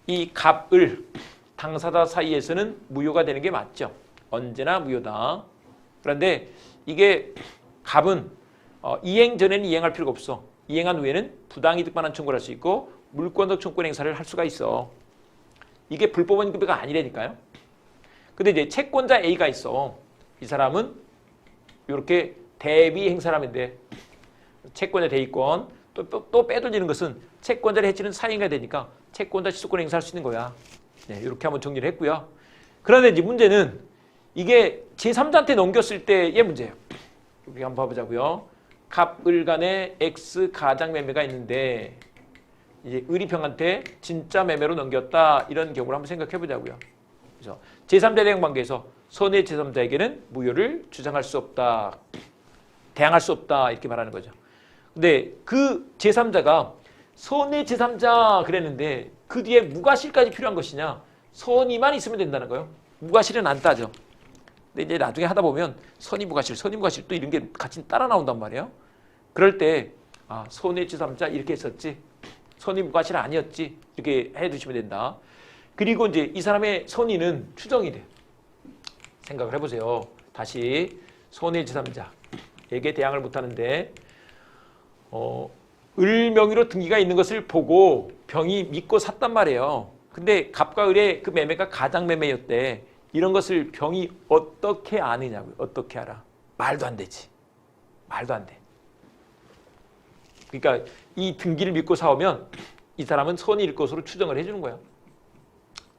이 갑을 당사자 사이에서는 무효가 되는 게 맞죠. 언제나 무효다. 그런데 이게 갑은 이행 전에는 이행할 필요가 없어. 이행한 후에는 부당이득반환 청구를 할 수 있고 물권적 청구권 행사를 할 수가 있어. 이게 불법원 급여가 아니라니까요. 근데 이제 채권자 A가 있어. 이 사람은 이렇게 대비 행사를 하면 돼. 채권자 대위권 또 빼돌리는 것은 채권자를 해치는 사행위가 되니까 채권자 취소권 행사할 수 있는 거야. 네, 이렇게 한번 정리를 했고요. 그런데 이제 문제는 이게 제3자한테 넘겼을 때의 문제예요. 여기 한번 봐보자고요. 갑, 을 간의 X 가장 매매가 있는데 이제 을이 병한테 진짜 매매로 넘겼다. 이런 경우를 한번 생각해 보자고요. 그래서 제3자 대행 관계에서 손해 제3자에게는 무효를 주장할 수 없다. 대항할 수 없다. 이렇게 말하는 거죠. 근데 그 제3자가 손해 제3자 그랬는데 그 뒤에 무과실까지 필요한 것이냐. 선의만 있으면 된다는 거예요. 무과실은 안 따져. 근데 이제 나중에 하다 보면 선의 무과실, 선의 무과실 또 이런 게 같이 따라 나온단 말이에요. 그럴 때 손해 제3자 이렇게 했었지. 선의 무과실 아니었지. 이렇게 해두시면 된다. 그리고 이제 이 사람의 선의는 추정이 돼. 생각을 해보세요. 다시 손해 제3자에게 대항을 못하는데 을 명의로 등기가 있는 것을 보고 병이 믿고 샀단 말이에요. 근데 갑과 을의 그 매매가 가장 매매였대. 이런 것을 병이 어떻게 아느냐고요. 어떻게 알아? 말도 안 되지. 말도 안 돼. 그러니까 이 등기를 믿고 사오면 이 사람은 선의일 것으로 추정을 해주는 거예요.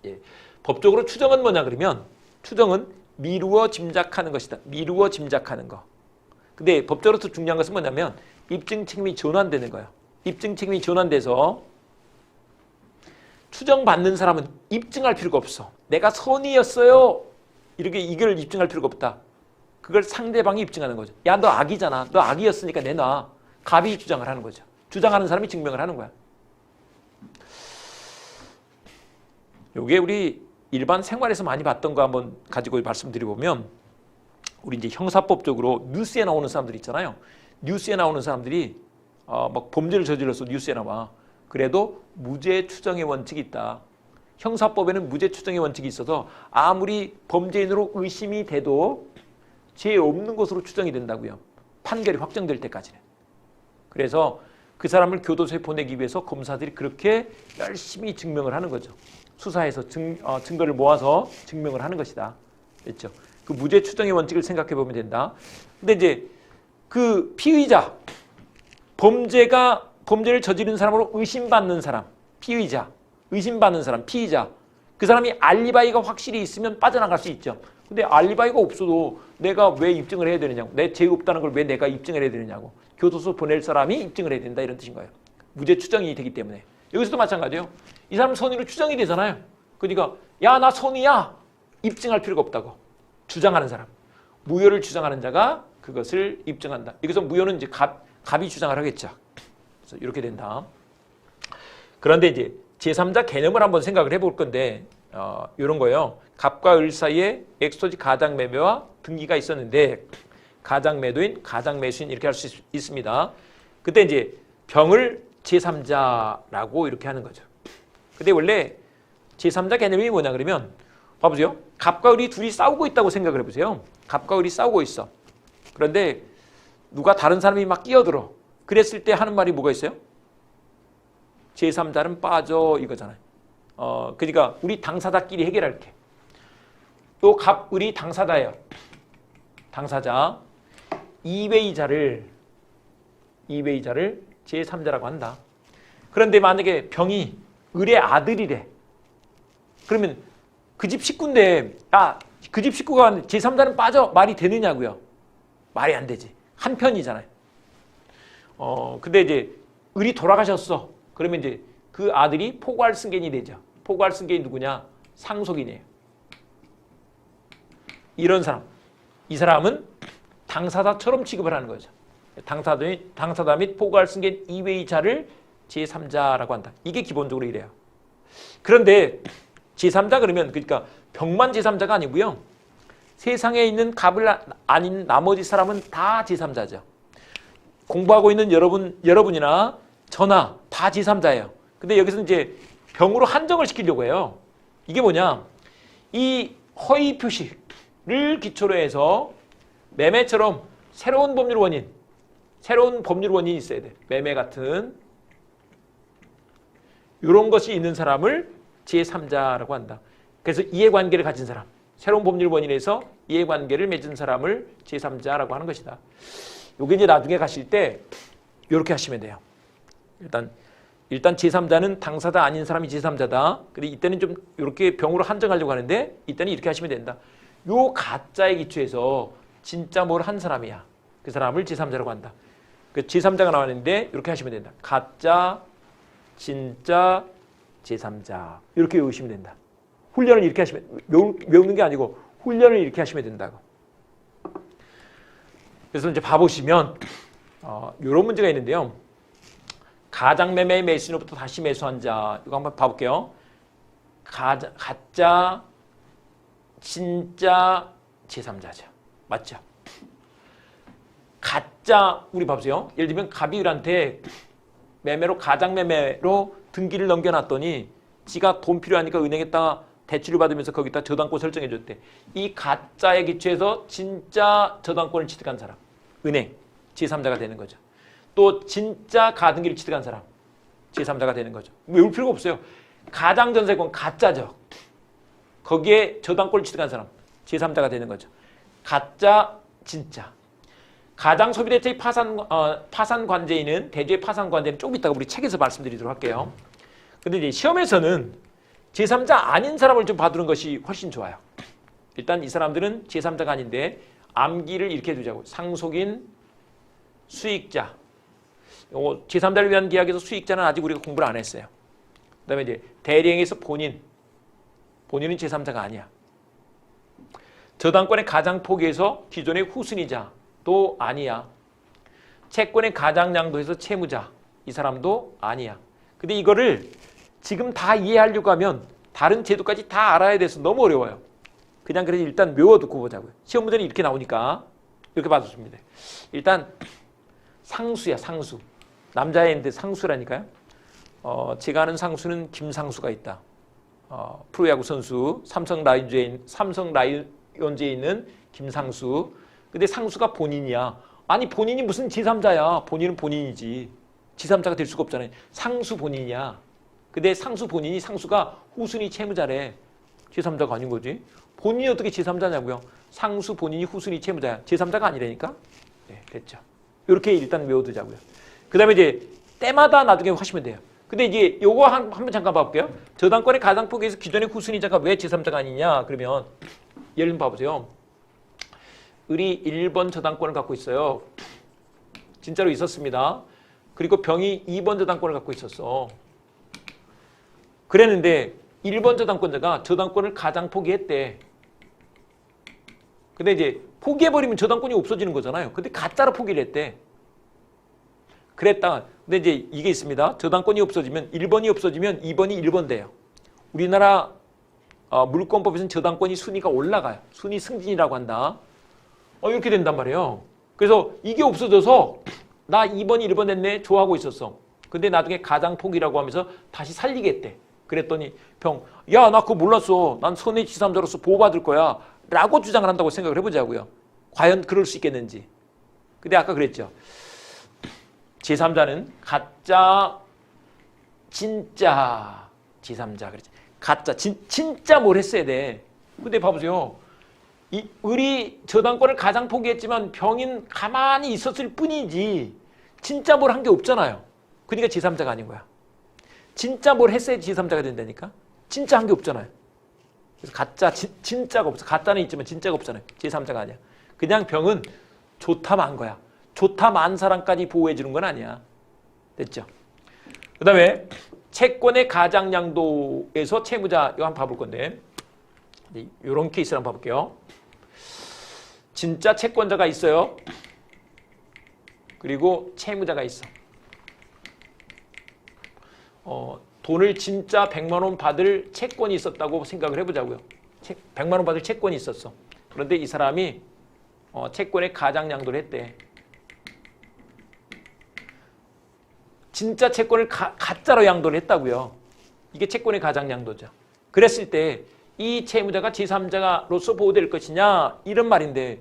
예. 법적으로 추정은 뭐냐 그러면 추정은 미루어 짐작하는 것이다. 미루어 짐작하는 거. 근데 법적으로 더 중요한 것은 뭐냐면 입증 책임이 전환되는 거예요. 입증 책임이 전환돼서 추정받는 사람은 입증할 필요가 없어. 내가 선의였어요. 이렇게 이걸 입증할 필요가 없다. 그걸 상대방이 입증하는 거죠. 야, 너 악이잖아. 너 악이었으니까 내놔. 갑이 주장을 하는 거죠. 주장하는 사람이 증명을 하는 거야. 요게 우리 일반 생활에서 많이 봤던 거 한번 가지고 말씀드려보면 우리 이제 형사법적으로 뉴스에 나오는 사람들 있잖아요. 뉴스에 나오는 사람들이 막 범죄를 저질러서 뉴스에 나와. 그래도 무죄 추정의 원칙이 있다. 형사법에는 무죄 추정의 원칙이 있어서 아무리 범죄인으로 의심이 돼도 죄 없는 것으로 추정이 된다고요. 판결이 확정될 때까지는. 그래서 그 사람을 교도소에 보내기 위해서 검사들이 그렇게 열심히 증명을 하는 거죠. 수사해서 증거를 모아서 증명을 하는 것이다. 됐죠? 그 무죄 추정의 원칙을 생각해 보면 된다. 근데 이제 그 피의자, 범죄를 저지른 사람으로 의심받는 사람, 피의자, 의심받는 사람, 피의자. 그 사람이 알리바이가 확실히 있으면 빠져나갈 수 있죠. 근데 알리바이가 없어도 내가 왜 입증을 해야 되느냐고. 내 죄 없다는 걸 왜 내가 입증을 해야 되느냐고. 교도소 보낼 사람이 입증을 해야 된다 이런 뜻인 거예요. 무죄 추정이 되기 때문에. 여기서도 마찬가지예요. 이 사람 선의로 추정이 되잖아요. 그러니까 야, 나 선의야. 입증할 필요가 없다고. 주장하는 사람. 무효를 주장하는 자가 그것을 입증한다. 여기서 무효는 이제 갑이 주장을 하겠죠. 그래서 이렇게 된다. 그런데 이제 제3자 개념을 한번 생각을 해볼 건데 이런 거예요. 갑과 을 사이에 엑소지 가장매매와 등기가 있었는데 가장매도인, 가장매수인 이렇게 할 수 있습니다. 그때 이제 병을 제3자라고 이렇게 하는 거죠. 근데 원래 제3자 개념이 뭐냐 그러면 봐보세요. 갑과 을이 둘이 싸우고 있다고 생각을 해보세요. 갑과 을이 싸우고 있어. 그런데 누가 다른 사람이 막 끼어들어. 그랬을 때 하는 말이 뭐가 있어요? 제3자는 빠져 이거잖아요. 그러니까 우리 당사자끼리 해결할게. 또 갑, 을이 당사자예요. 당사자. 이외의자를 제3자라고 한다. 그런데 만약에 병이 을의 아들이래. 그러면 그 집 식구인데 그 집 식구가 제3자는 빠져 말이 되느냐고요. 말이 안 되지. 한 편이잖아요. 근데 이제 을이 돌아가셨어. 그러면 이제 그 아들이 포괄 승계인이 되죠. 포괄 승계인이 누구냐? 상속인이에요. 이런 사람. 이 사람은 당사자처럼 취급을 하는 거죠. 당사자 및 포괄 승계인 이외의자를 제3자라고 한다. 이게 기본적으로 이래요. 그런데 제3자 그러면 그러니까 병만 제3자가 아니고요. 세상에 있는 갑을 아닌 나머지 사람은 다 제3자죠. 공부하고 있는 여러분이나 저나 다 제3자예요. 근데 여기서 이제 병으로 한정을 시키려고 해요. 이게 뭐냐? 이 허위 표시를 기초로 해서 매매처럼 새로운 법률 원인이 있어야 돼. 매매 같은 이런 것이 있는 사람을 제3자라고 한다. 그래서 이해관계를 가진 사람, 새로운 법률 원인에서 이해관계를 맺은 사람을 제3자라고 하는 것이다. 요게 이제 나중에 가실 때 이렇게 하시면 돼요. 일단 제3자는 당사자 아닌 사람이 제3자다. 근데 이때는 좀 이렇게 병으로 한정하려고 하는데 이때는 이렇게 하시면 된다. 요 가짜에 기초해서 진짜 뭘 한 사람이야. 그 사람을 제3자라고 한다. 그 제3자가 나왔는데 이렇게 하시면 된다. 가짜, 진짜, 제3자 이렇게 외우시면 된다. 훈련을 이렇게 하시면 외우는 게 아니고 훈련을 이렇게 하시면 된다고. 그래서 이제 봐보시면 이런 문제가 있는데요. 가장매매의 매수인으로부터 다시 매수한 자 이거 한번 봐볼게요. 가짜, 진짜, 제3자죠. 맞죠? 가짜 우리 봐보세요. 예를 들면 갑이 을한테 매매로 가장매매로 등기를 넘겨놨더니 지가 돈 필요하니까 은행에다가 대출을 받으면서 거기다 저당권 설정해줬대. 이 가짜에 기초해서 진짜 저당권을 취득한 사람, 은행, 제3자가 되는 거죠. 또 진짜 가등기를 취득한 사람, 제3자가 되는 거죠. 외울 필요가 없어요. 가장전세권 가짜죠. 거기에 저당권을 취득한 사람 제3자가 되는 거죠. 가짜, 진짜. 가장 소비대체의 파산 관제인은 대주의 파산 관제는 조금 이따가 우리 책에서 말씀드리도록 할게요. 근데 이제 시험에서는 제3자 아닌 사람을 좀 봐두는 것이 훨씬 좋아요. 일단 이 사람들은 제3자가 아닌데 암기를 이렇게 해두자고. 상속인, 수익자. 제3자를 위한 계약에서 수익자는 아직 우리가 공부를 안 했어요. 그 다음에 이제 대리행에서 본인은 제3자가 아니야. 저당권의 가장 포기에서 기존의 후순위자도 아니야. 채권의 가장 양도에서 채무자, 이 사람도 아니야. 근데 이거를 지금 다 이해하려고 하면 다른 제도까지 다 알아야 돼서 너무 어려워요. 그냥 그래서 일단 외워두고 보자고요. 시험 문제는 이렇게 나오니까 이렇게 봐주십니다. 일단 상수야, 상수. 남자애인데 상수라니까요. 제가 아는 상수는 김상수가 있다. 프로야구 선수, 삼성 라이온즈에 있는 김상수. 근데 상수가 본인이야. 아니 본인이 무슨 제3자야. 본인은 본인이지. 제3자가 될 수가 없잖아요. 상수 본인이야. 근데 상수 본인이 상수가 후순위 채무자래. 제3자가 아닌 거지. 본인이 어떻게 제3자냐고요. 상수 본인이 후순위 채무자야. 제3자가 아니라니까. 네, 됐죠. 이렇게 일단 외워두자고요. 그 다음에 이제 때마다 나중에 하시면 돼요. 근데 이제 요거 한번 잠깐 봐볼게요. 저당권의 가장 포기에서 기존의 후순위자가 왜 제3자가 아니냐. 그러면 예를 들면 봐보세요. 을이 1번 저당권을 갖고 있어요. 진짜로 있었습니다. 그리고 병이 2번 저당권을 갖고 있었어. 그랬는데 1번 저당권자가 저당권을 가장 포기했대. 근데 이제 포기해버리면 저당권이 없어지는 거잖아요. 근데 가짜로 포기를 했대. 그랬다. 근데 이제 이게 있습니다. 저당권이 없어지면 1번이 없어지면 2번이 1번 돼요. 우리나라 물권법에서는 저당권이 순위가 올라가요. 순위 승진이라고 한다. 이렇게 된단 말이에요. 그래서 이게 없어져서 나 2번이 1번 됐네. 좋아하고 있었어. 근데 나중에 가장 포기라고 하면서 다시 살리겠대. 그랬더니 야, 나 그거 몰랐어. 난 선의 제3자로서 보호받을 거야. 라고 주장을 한다고 생각을 해보자고요. 과연 그럴 수 있겠는지. 근데 아까 그랬죠. 제3자는 가짜, 진짜 제3자. 그랬지. 가짜, 진짜 뭘 했어야 돼. 근데 봐보세요. 이 을이 저당권을 가장 포기했지만 병인 가만히 있었을 뿐이지 진짜 뭘 한 게 없잖아요. 그러니까 제3자가 아닌 거야. 진짜 뭘 했어야 제3자가 된다니까. 진짜 한 게 없잖아요. 그래서 가짜, 진짜가 없어. 가짜는 있지만 진짜가 없잖아요. 제3자가 아니야. 그냥 병은 좋다 만 거야. 좋다 만 사람까지 보호해 주는 건 아니야. 됐죠? 그 다음에 채권의 가장양도에서 채무자 이거 한번 봐볼 건데 이런 케이스를 한번 봐볼게요. 진짜 채권자가 있어요. 그리고 채무자가 있어. 돈을 진짜 100만 원 받을 채권이 있었다고 생각을 해보자고요. 100만 원 받을 채권이 있었어. 그런데 이 사람이 채권의 가장양도를 했대. 진짜 채권을 가짜로 양도를 했다고요. 이게 채권의 가장양도죠. 그랬을 때 이 채무자가 제3자로서 보호될 것이냐 이런 말인데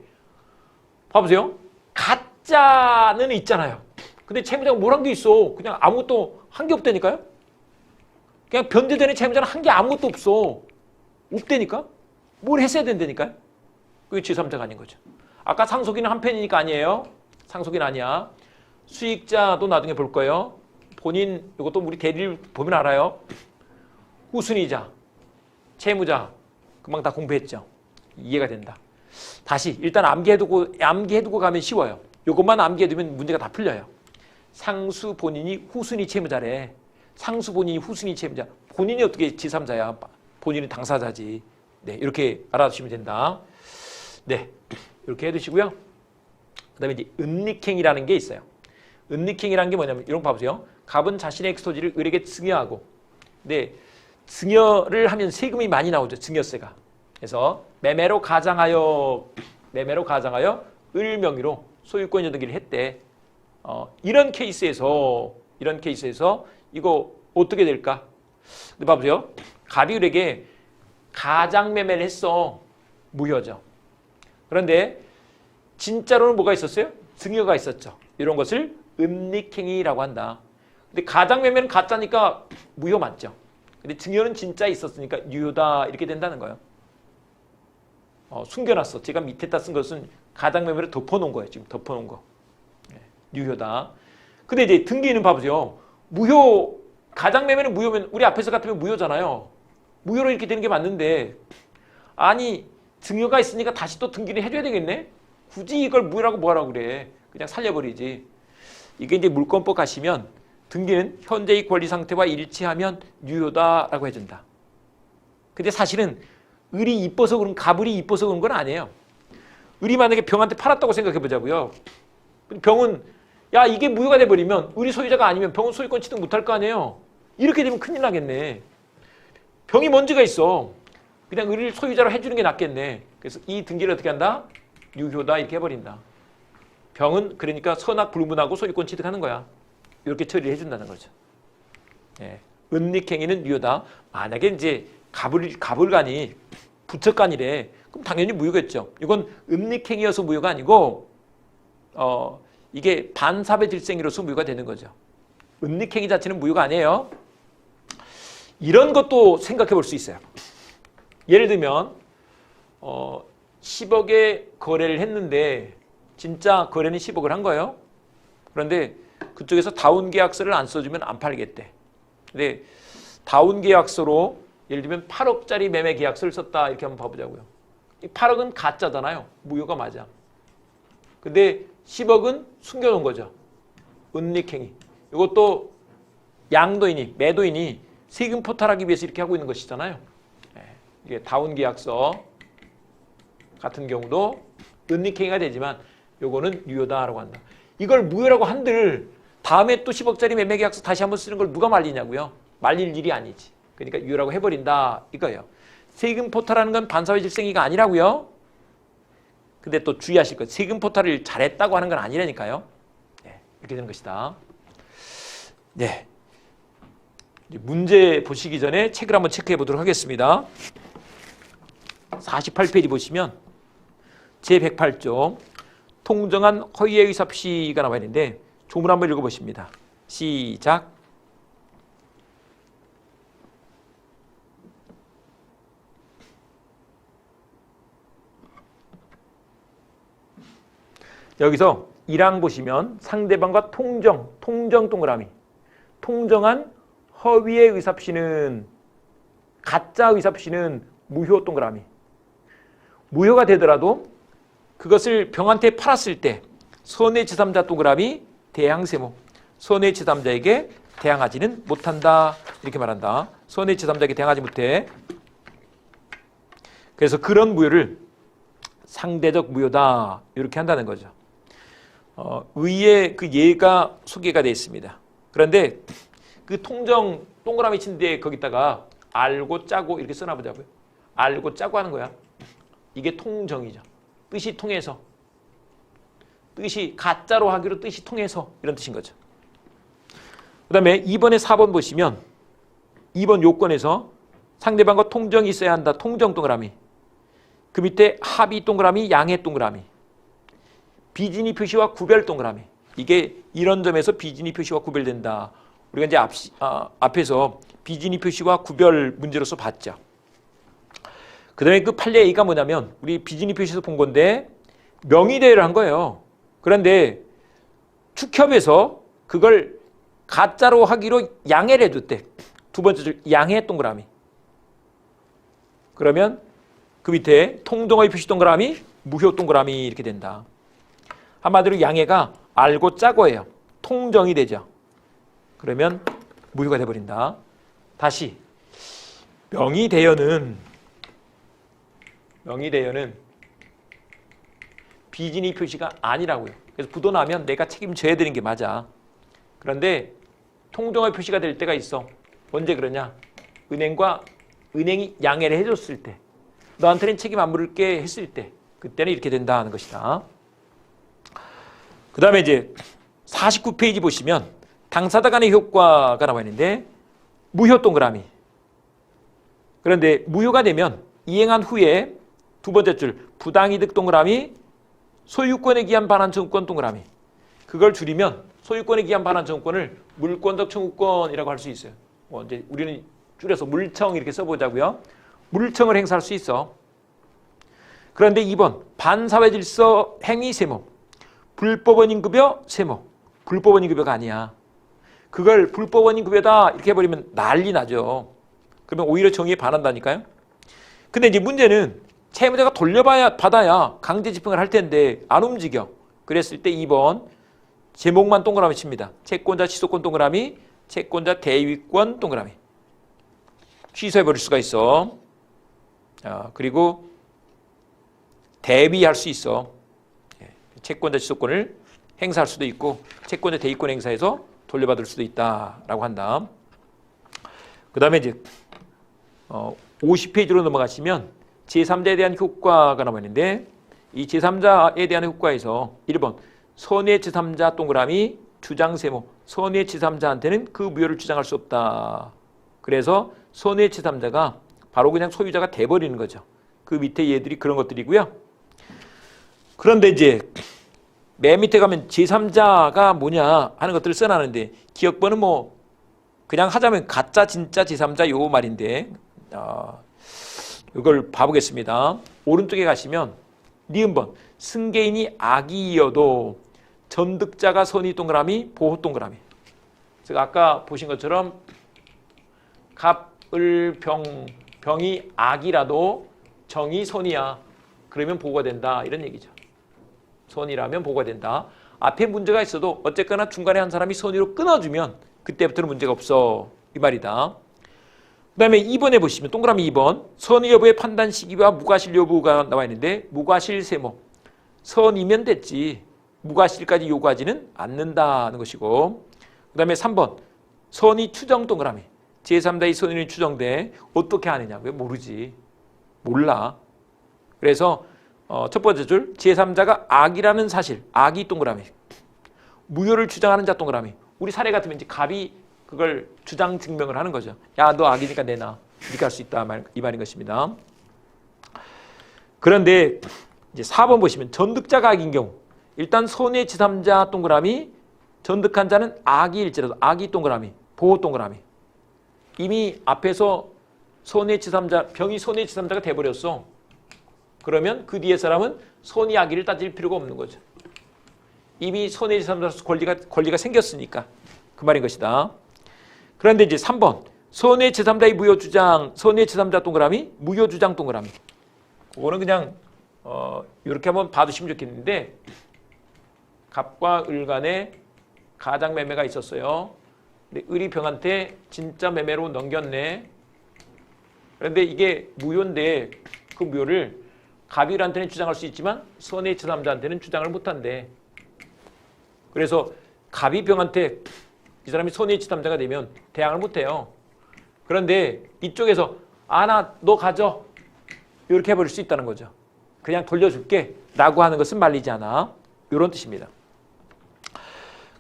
봐보세요. 가짜는 있잖아요. 근데 채무자가 뭘 한 게 있어. 그냥 아무것도 한 게 없다니까요. 그냥 변제되는 채무자는 한 게 아무것도 없어. 없다니까. 뭘 했어야 된다니까요. 그게 제3자가 아닌 거죠. 아까 상속인은 한 팬이니까 아니에요. 상속인 아니야. 수익자도 나중에 볼 거예요. 본인 이것도 우리 대리를 보면 알아요. 후순위자, 채무자 금방 다 공부했죠. 이해가 된다. 다시 일단 암기해두고 가면 쉬워요. 이것만 암기해두면 문제가 다 풀려요. 상수 본인이 후순위 채무자래. 상수 본인이 후순위 채무자. 본인이 어떻게 제3자야. 본인은 당사자지. 네, 이렇게 알아두시면 된다. 네, 이렇게 해두시고요. 그 다음에 이제 은닉행이라는 게 있어요. 은닉행이라는 게 뭐냐면 이런 거 봐보세요. 갑은 자신의 엑스토지를 을에게 증여하고 근데 증여를 하면 세금이 많이 나오죠. 증여세가. 그래서 매매로 가장하여 을 명의로 소유권 여등기를 했대. 이런 케이스에서 이거 어떻게 될까? 근데 봐보세요. 갑이 을에게 가장 매매를 했어. 무효죠. 그런데 진짜로는 뭐가 있었어요? 증여가 있었죠. 이런 것을 은닉행위라고 한다. 근데 가장 매매는 가짜니까 무효 맞죠. 근데 증여는 진짜 있었으니까 유효다 이렇게 된다는 거예요. 숨겨놨어. 제가 밑에다 쓴 것은 가장매매를 덮어놓은 거예요. 지금 덮어놓은 거. 유효다. 근데 이제 등기는 봐보세요. 무효, 가장매매는 무효면 우리 앞에서 같으면 무효잖아요. 무효로 이렇게 되는 게 맞는데 아니 증여가 있으니까 다시 또 등기를 해줘야 되겠네? 굳이 이걸 무효라고 뭐하라고 그래. 그냥 살려버리지. 이게 이제 물권법 가시면 등기는 현재의 권리 상태와 일치하면 유효다라고 해준다. 근데 사실은 을이 이뻐서 그런, 갑을이 이뻐서 그런 건 아니에요. 을이 만약에 병한테 팔았다고 생각해 보자고요. 병은 야 이게 무효가 돼버리면 을이 소유자가 아니면 병은 소유권 취득 못할 거 아니에요. 이렇게 되면 큰일 나겠네. 병이 먼지가 있어. 그냥 을을 소유자로 해주는 게 낫겠네. 그래서 이 등기를 어떻게 한다? 유효다 이렇게 해버린다. 병은 그러니까 선악 불문하고 소유권 취득하는 거야. 이렇게 처리를 해준다는 거죠. 예. 은닉행위는 유효다. 만약에 이제 갑을간이 부척간이래. 그럼 당연히 무효겠죠. 이건 은닉행위여서 무효가 아니고 이게 반사배 질생이로서 무효가 되는 거죠. 은닉행위 자체는 무효가 아니에요. 이런 것도 생각해 볼 수 있어요. 예를 들면 10억의 거래를 했는데 진짜 거래는 10억을 한 거예요. 그런데 그쪽에서 다운 계약서를 안 써주면 안 팔겠대. 근데 다운 계약서로 예를 들면 8억짜리 매매 계약서를 썼다 이렇게 한번 봐보자고요. 이 8억은 가짜잖아요. 무효가 맞아. 근데 10억은 숨겨놓은 거죠. 은닉행위. 이것도 양도인이, 매도인이 세금 포탈하기 위해서 이렇게 하고 있는 것이잖아요. 이게 다운 계약서 같은 경우도 은닉행위가 되지만 요거는 유효다라고 한다. 이걸 무효라고 한들 다음에 또 10억짜리 매매 계약서 다시 한번 쓰는 걸 누가 말리냐고요. 말릴 일이 아니지. 그러니까 유효라고 해버린다 이거예요. 세금 포탈하는 건 반사회 질생이가 아니라고요. 근데 또 주의하실 것. 세금 포탈을 잘했다고 하는 건 아니라니까요. 네, 이렇게 되는 것이다. 네. 문제 보시기 전에 책을 한번 체크해 보도록 하겠습니다. 48페이지 보시면 제108조 통정한 허위의 의사표시가 나와 있는데 조문 한번 읽어보십니다. 시작. 여기서 1항 보시면 상대방과 통정 동그라미. 통정한 허위의 의사표시는 가짜 의사표시는 무효 동그라미. 무효가 되더라도 그것을 병한테 팔았을 때 선의 제3자 동그라미 대항 세모. 선의 제3자에게 대항하지는 못한다. 이렇게 말한다. 선의 제3자에게 대항하지 못해. 그래서 그런 무효를 상대적 무효다. 이렇게 한다는 거죠. 의의 그 예가 소개가 되어 있습니다. 그런데 그 통정 동그라미 친 데에 거기다가 알고 짜고 이렇게 써놔보자고요. 알고 짜고 하는 거야. 이게 통정이죠. 뜻이 통해서. 뜻이 가짜로 하기로 뜻이 통해서 이런 뜻인 거죠. 그 다음에 2번에 4번 보시면 2번 요건에서 상대방과 통정이 있어야 한다. 통정 동그라미. 그 밑에 합의 동그라미, 양해 동그라미. 비진위 표시와 구별 동그라미. 이게 이런 점에서 비진위 표시와 구별된다. 우리가 이제 앞에서 비진위 표시와 구별 문제로서 봤죠. 그 다음에 그 판례 A가 뭐냐면 우리 비진위 표시에서 본 건데 명의대여를 한 거예요. 그런데 축협에서 그걸 가짜로 하기로 양해를 해줬대. 두 번째 줄 양해 동그라미. 그러면 그 밑에 통정의 표시 동그라미, 무효 동그라미 이렇게 된다. 한마디로 양해가 알고 짜고예요. 통정이 되죠. 그러면 무효가 돼버린다. 다시 명의대여는 비진위 표시가 아니라고요. 그래서 부도나면 내가 책임져야 되는 게 맞아. 그런데 통정의 표시가 될 때가 있어. 언제 그러냐? 은행이 양해를 해줬을 때. 너한테는 책임 안 물을게 했을 때. 그때는 이렇게 된다는 것이다. 그 다음에 이제 49페이지 보시면 당사자 간의 효과가 나와 있는데 무효 동그라미. 그런데 무효가 되면 이행한 후에 두 번째 줄 부당이득 동그라미, 소유권에 기한 반환 청구권 동그라미. 그걸 줄이면 소유권에 기한 반환 청구권을 물권적 청구권이라고 할 수 있어요. 이제 우리는 줄여서 물청 이렇게 써보자고요. 물청을 행사할 수 있어. 그런데 2번 반사회질서 행위 세모, 불법원인급여 세모. 불법원인급여가 아니야. 그걸 불법원인급여다 이렇게 해버리면 난리 나죠. 그러면 오히려 정의에 반한다니까요. 근데 이제 문제는 채무자가 받아야 강제 집행을 할 텐데 안 움직여. 그랬을 때 2번 제목만 동그라미 칩니다. 채권자 취소권 동그라미, 채권자 대위권 동그라미. 취소해버릴 수가 있어. 그리고 대위할 수 있어. 채권자 취소권을 행사할 수도 있고 채권자 대위권 행사해서 돌려받을 수도 있다라고 한다. 그 다음에 이제 50페이지로 넘어가시면 제3자에 대한 효과가 나와 있는데 이 제3자에 대한 효과에서 1번 선의 제3자 동그라미 주장 세모. 선의 제3자한테는 그 무효를 주장할 수 없다. 그래서 선의 제3자가 바로 그냥 소유자가 돼버리는 거죠. 그 밑에 얘들이 그런 것들이고요. 그런데 이제 맨 밑에 가면 제3자가 뭐냐 하는 것들을 써놨는데 기억번은 뭐 그냥 하자면 가짜 진짜 제3자 요 말인데 이걸 봐보겠습니다. 오른쪽에 가시면 니은번 승계인이 악이어도 전득자가 선의 동그라미 보호 동그라미. 제가 아까 보신 것처럼 병이 악이라도 정이 선이야. 그러면 보호가 된다 이런 얘기죠. 선이라면 보호가 된다. 앞에 문제가 있어도 어쨌거나 중간에 한 사람이 선의로 끊어주면 그때부터는 문제가 없어 이 말이다. 그 다음에 2번에 보시면 동그라미 2번 선의 여부의 판단 시기와 무과실 여부가 나와 있는데 무과실 세모. 선이면 됐지 무과실까지 요구하지는 않는다는 것이고 그 다음에 3번 선의 추정 동그라미. 제3자의 선의는 추정돼. 어떻게 하느냐고요? 모르지. 몰라. 그래서 첫 번째 줄 제3자가 악이라는 사실. 악이 동그라미. 무효를 주장하는 자 동그라미. 우리 사례 같으면 이제 갑이 그걸 주장 증명을 하는 거죠. 야, 너 악이니까 내놔. 이렇게 할 수 있다 이 말인 것입니다. 그런데 이제 4번 보시면 전득자가 악인 경우 일단 손해 제3자 동그라미 전득한 자는 악이일지라도 악이 동그라미 보호 동그라미. 이미 앞에서 손해 제3자 병이 손해 제3자가 돼버렸어. 그러면 그 뒤에 사람은 손이 악의를 따질 필요가 없는 거죠. 이미 손해 제3자로서 권리가 생겼으니까 그 말인 것이다. 그런데 이제 3번 손해 제3자의 무효주장 손해 제3자 동그라미 무효주장 동그라미. 그거는 그냥 이렇게 한번 봐두시면 좋겠는데 갑과 을 간에 가장 매매가 있었어요. 근데 을이 병한테 진짜 매매로 넘겼네. 그런데 이게 무효인데 그 무효를 갑이 을한테는 주장할 수 있지만 손해 제3자한테는 주장을 못한대. 그래서 갑이 병한테 이 사람이 손해 제3자가 되면 대항을 못해요. 그런데 이쪽에서 너 가져 이렇게 해버릴 수 있다는 거죠. 그냥 돌려줄게 라고 하는 것은 말리지 않아. 이런 뜻입니다.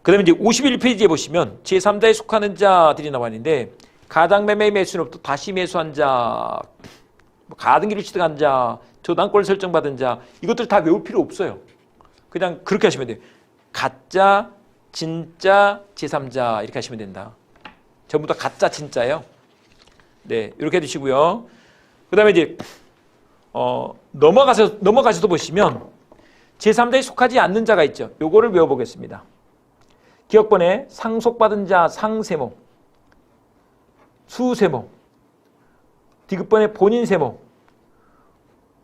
그 다음에 이제 51페이지에 보시면 제3자에 속하는 자들이 나와 있는데 가당매매 매수인으로부터 다시 매수한 자, 가등기를 취득한 자, 저당권을 설정받은 자 이것들 다 외울 필요 없어요. 그냥 그렇게 하시면 돼요. 가짜, 진짜, 제3자 이렇게 하시면 된다. 전부 다 가짜, 진짜예요. 네, 이렇게 해두시고요. 그 다음에 이제 넘어가셔서 보시면 제3자에 속하지 않는 자가 있죠. 요거를 외워보겠습니다. 기억번에 상속받은 자 상세모, 수세모, 디귿번에 본인 세모,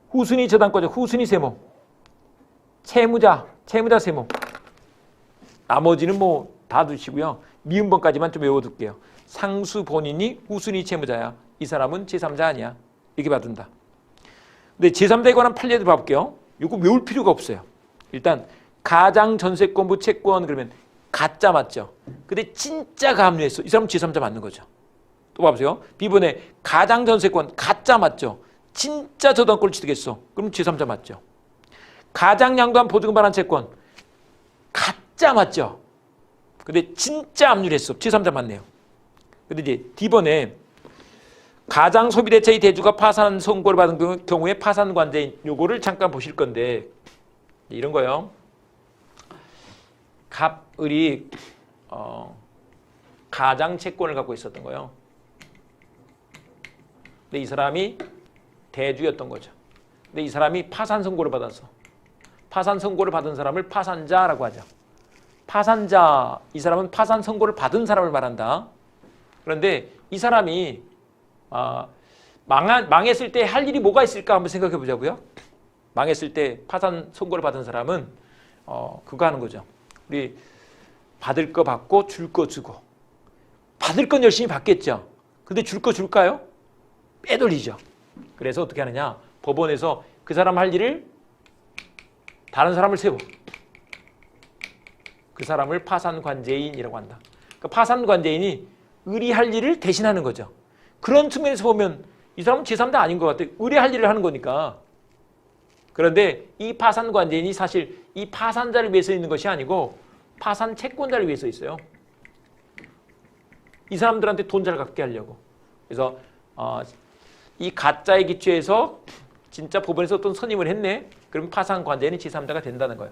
후순위 저당권자 후순위 세모, 채무자 세모. 나머지는 뭐 다 두시고요. 미음번까지만 좀 외워둘게요. 상수 본인이 후순위 채무자야. 이 사람은 제3자 아니야. 이렇게 봐둔다. 근데 제3자에 관한 판례들 봐볼게요. 이거 외울 필요가 없어요. 일단 가장 전세권부 채권 그러면 가짜 맞죠. 근데 진짜가 합류했어. 이 사람은 제3자 맞는 거죠. 또 봐보세요. B번에 가장 전세권 가짜 맞죠. 진짜 저당권을 취득했어. 그럼 제3자 맞죠. 가장 양도한 보증금 반환 채권 가짜 맞죠. 근데 진짜 압류했어. 제3자 맞네요. 근데 이제 D번에 가장 소비대차의 대주가 파산 선고를 받은 경우에 파산관제인 요거를 잠깐 보실 건데 이런 거요. 갑을이 가장 채권을 갖고 있었던 거예요. 근데 이 사람이 대주였던 거죠. 근데 이 사람이 파산 선고를 받았어. 파산 선고를 받은 사람을 파산자라고 하죠. 파산자, 이 사람은 파산 선고를 받은 사람을 말한다. 그런데 이 사람이 망했을 때 할 일이 뭐가 있을까 한번 생각해 보자고요. 망했을 때 파산 선고를 받은 사람은 그거 하는 거죠. 우리 받을 거 받고 줄 거 주고. 받을 건 열심히 받겠죠. 근데 줄 거 줄까요? 빼돌리죠. 그래서 어떻게 하느냐. 법원에서 그 사람 할 일을 다른 사람을 세워. 그 사람을 파산관제인이라고 한다. 그러니까 파산관제인이 의리할 일을 대신하는 거죠. 그런 측면에서 보면 이 사람은 제3자 아닌 것 같아요. 의리할 일을 하는 거니까. 그런데 이 파산관제인이 사실 이 파산자를 위해서 있는 것이 아니고 파산 채권자를 위해서 있어요. 이 사람들한테 돈 잘 갚게 하려고. 그래서 이 가짜에 기초해서 진짜 법원에서 어떤 선임을 했네. 그러면 파산관제인이 제3자가 된다는 거예요.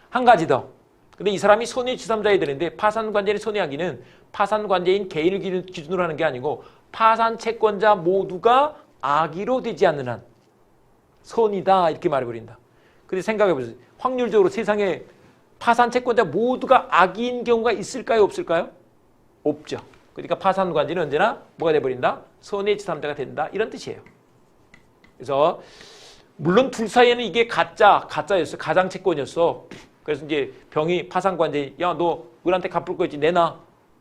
한 가지 더. 근데 이 사람이 손해 제3자여야 되는데 파산관제인이 손해하기는 파산관제인 개인을 기준으로 하는 게 아니고 파산 채권자 모두가 악의로 되지 않는 한 손이다 이렇게 말해버린다. 근데 생각해보세요. 확률적으로 세상에 파산 채권자 모두가 악의인 경우가 있을까요? 없을까요? 없죠. 그러니까 파산관제는 언제나 뭐가 돼버린다? 손해 제3자가 된다 이런 뜻이에요. 그래서 물론 둘 사이에는 이게 가짜였어. 가장 채권이었어. 그래서 이제 병이 파산관제, 야, 너 을한테 갚을 거 있지, 내놔.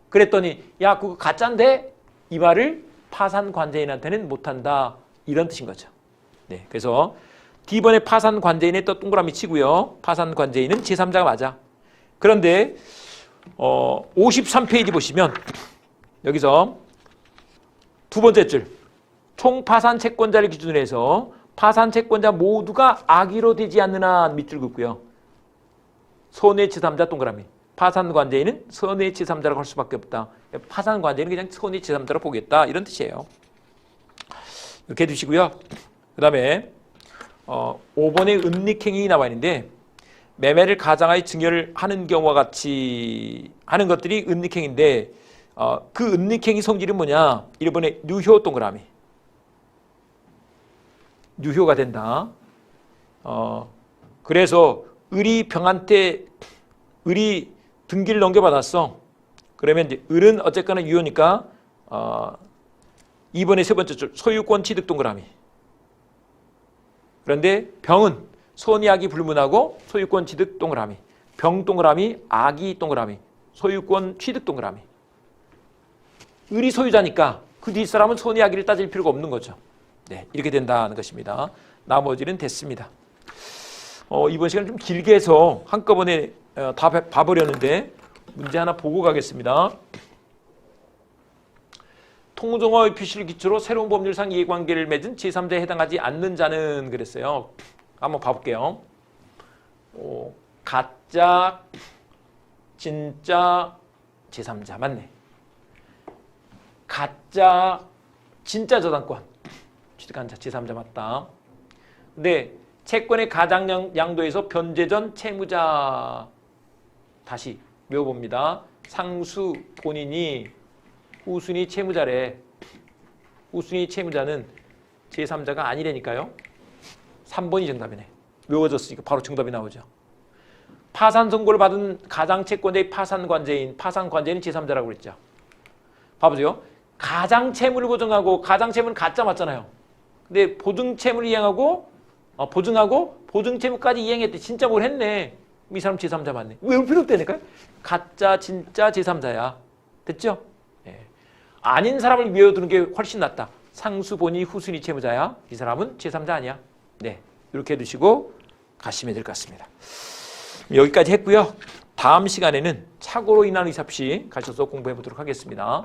그랬더니, 야, 그거 가짜인데? 이 말을 파산관제인한테는 못한다. 이런 뜻인 거죠. 네, 그래서 D번에 파산관제인에 또 동그라미 치고요. 파산관제인은 제3자가 맞아. 그런데 53페이지 보시면 여기서 두 번째 줄, 총 파산 채권자를 기준으로 해서 파산 채권자 모두가 악의로 되지 않는 한 밑줄 긋고요. 손해 제3자 동그라미. 파산관제인은 손해 제3자라고 할 수밖에 없다. 파산관제인은 그냥 손해 제3자로 보겠다. 이런 뜻이에요. 이렇게 해두시고요. 그 다음에 5번에 은닉행위 나와 있는데 매매를 가장하여 증여를 하는 경우와 같이 하는 것들이 은닉행위인데 그 은닉행위 성질은 뭐냐? 1번에 유효 동그라미. 유효가 된다. 그래서 을이 병한테 을이 등기를 넘겨받았어. 그러면 이제 을은 어쨌거나 유효니까 2번의 세 번째 줄 소유권 취득 동그라미. 그런데 병은 손해악이 불문하고 소유권 취득 동그라미. 병 동그라미, 악이 동그라미, 소유권 취득 동그라미. 을이 소유자니까 그 뒷사람은 손해악의를 따질 필요가 없는 거죠. 네, 이렇게 된다는 것입니다. 나머지는 됐습니다. 이번 시간 좀 길게 해서 한꺼번에 다 봐보려는데 문제 하나 보고 가겠습니다. 통정어의 표시를 기초로 새로운 법률상 이해관계를 맺은 제3자에 해당하지 않는 자는 그랬어요. 한번 봐볼게요. 가짜, 진짜, 제3자 맞네. 가짜, 진짜 저당권 취득한 자 제3자 맞다. 근데 채권의 가장 양도에서 변제 전 채무자 다시 외워봅니다. 상수 본인이 우순위 채무자래. 우순위 채무자는 제3자가 아니라니까요. 3번이 정답이네. 외워졌으니까 바로 정답이 나오죠. 파산 선고를 받은 가장 채권자의 파산관제인, 파산관제인은 제3자라고 그랬죠. 봐보세요. 가장 채무를 보증하고 가장 채무는 가짜 맞잖아요. 근데 보증 채무를 이행하고 보증하고 보증 채무까지 이행했대. 진짜 뭘 했네. 이 사람 제3자 맞네. 외울 필요 없다니까요. 가짜 진짜 제3자야. 됐죠? 네. 아닌 사람을 외워두는 게 훨씬 낫다. 상수 본이 후순위 채무자야. 이 사람은 제3자 아니야. 네, 이렇게 해두시고 가시면 될 것 같습니다. 여기까지 했고요. 다음 시간에는 착오로 인한 의사표시 가셔서 공부해 보도록 하겠습니다.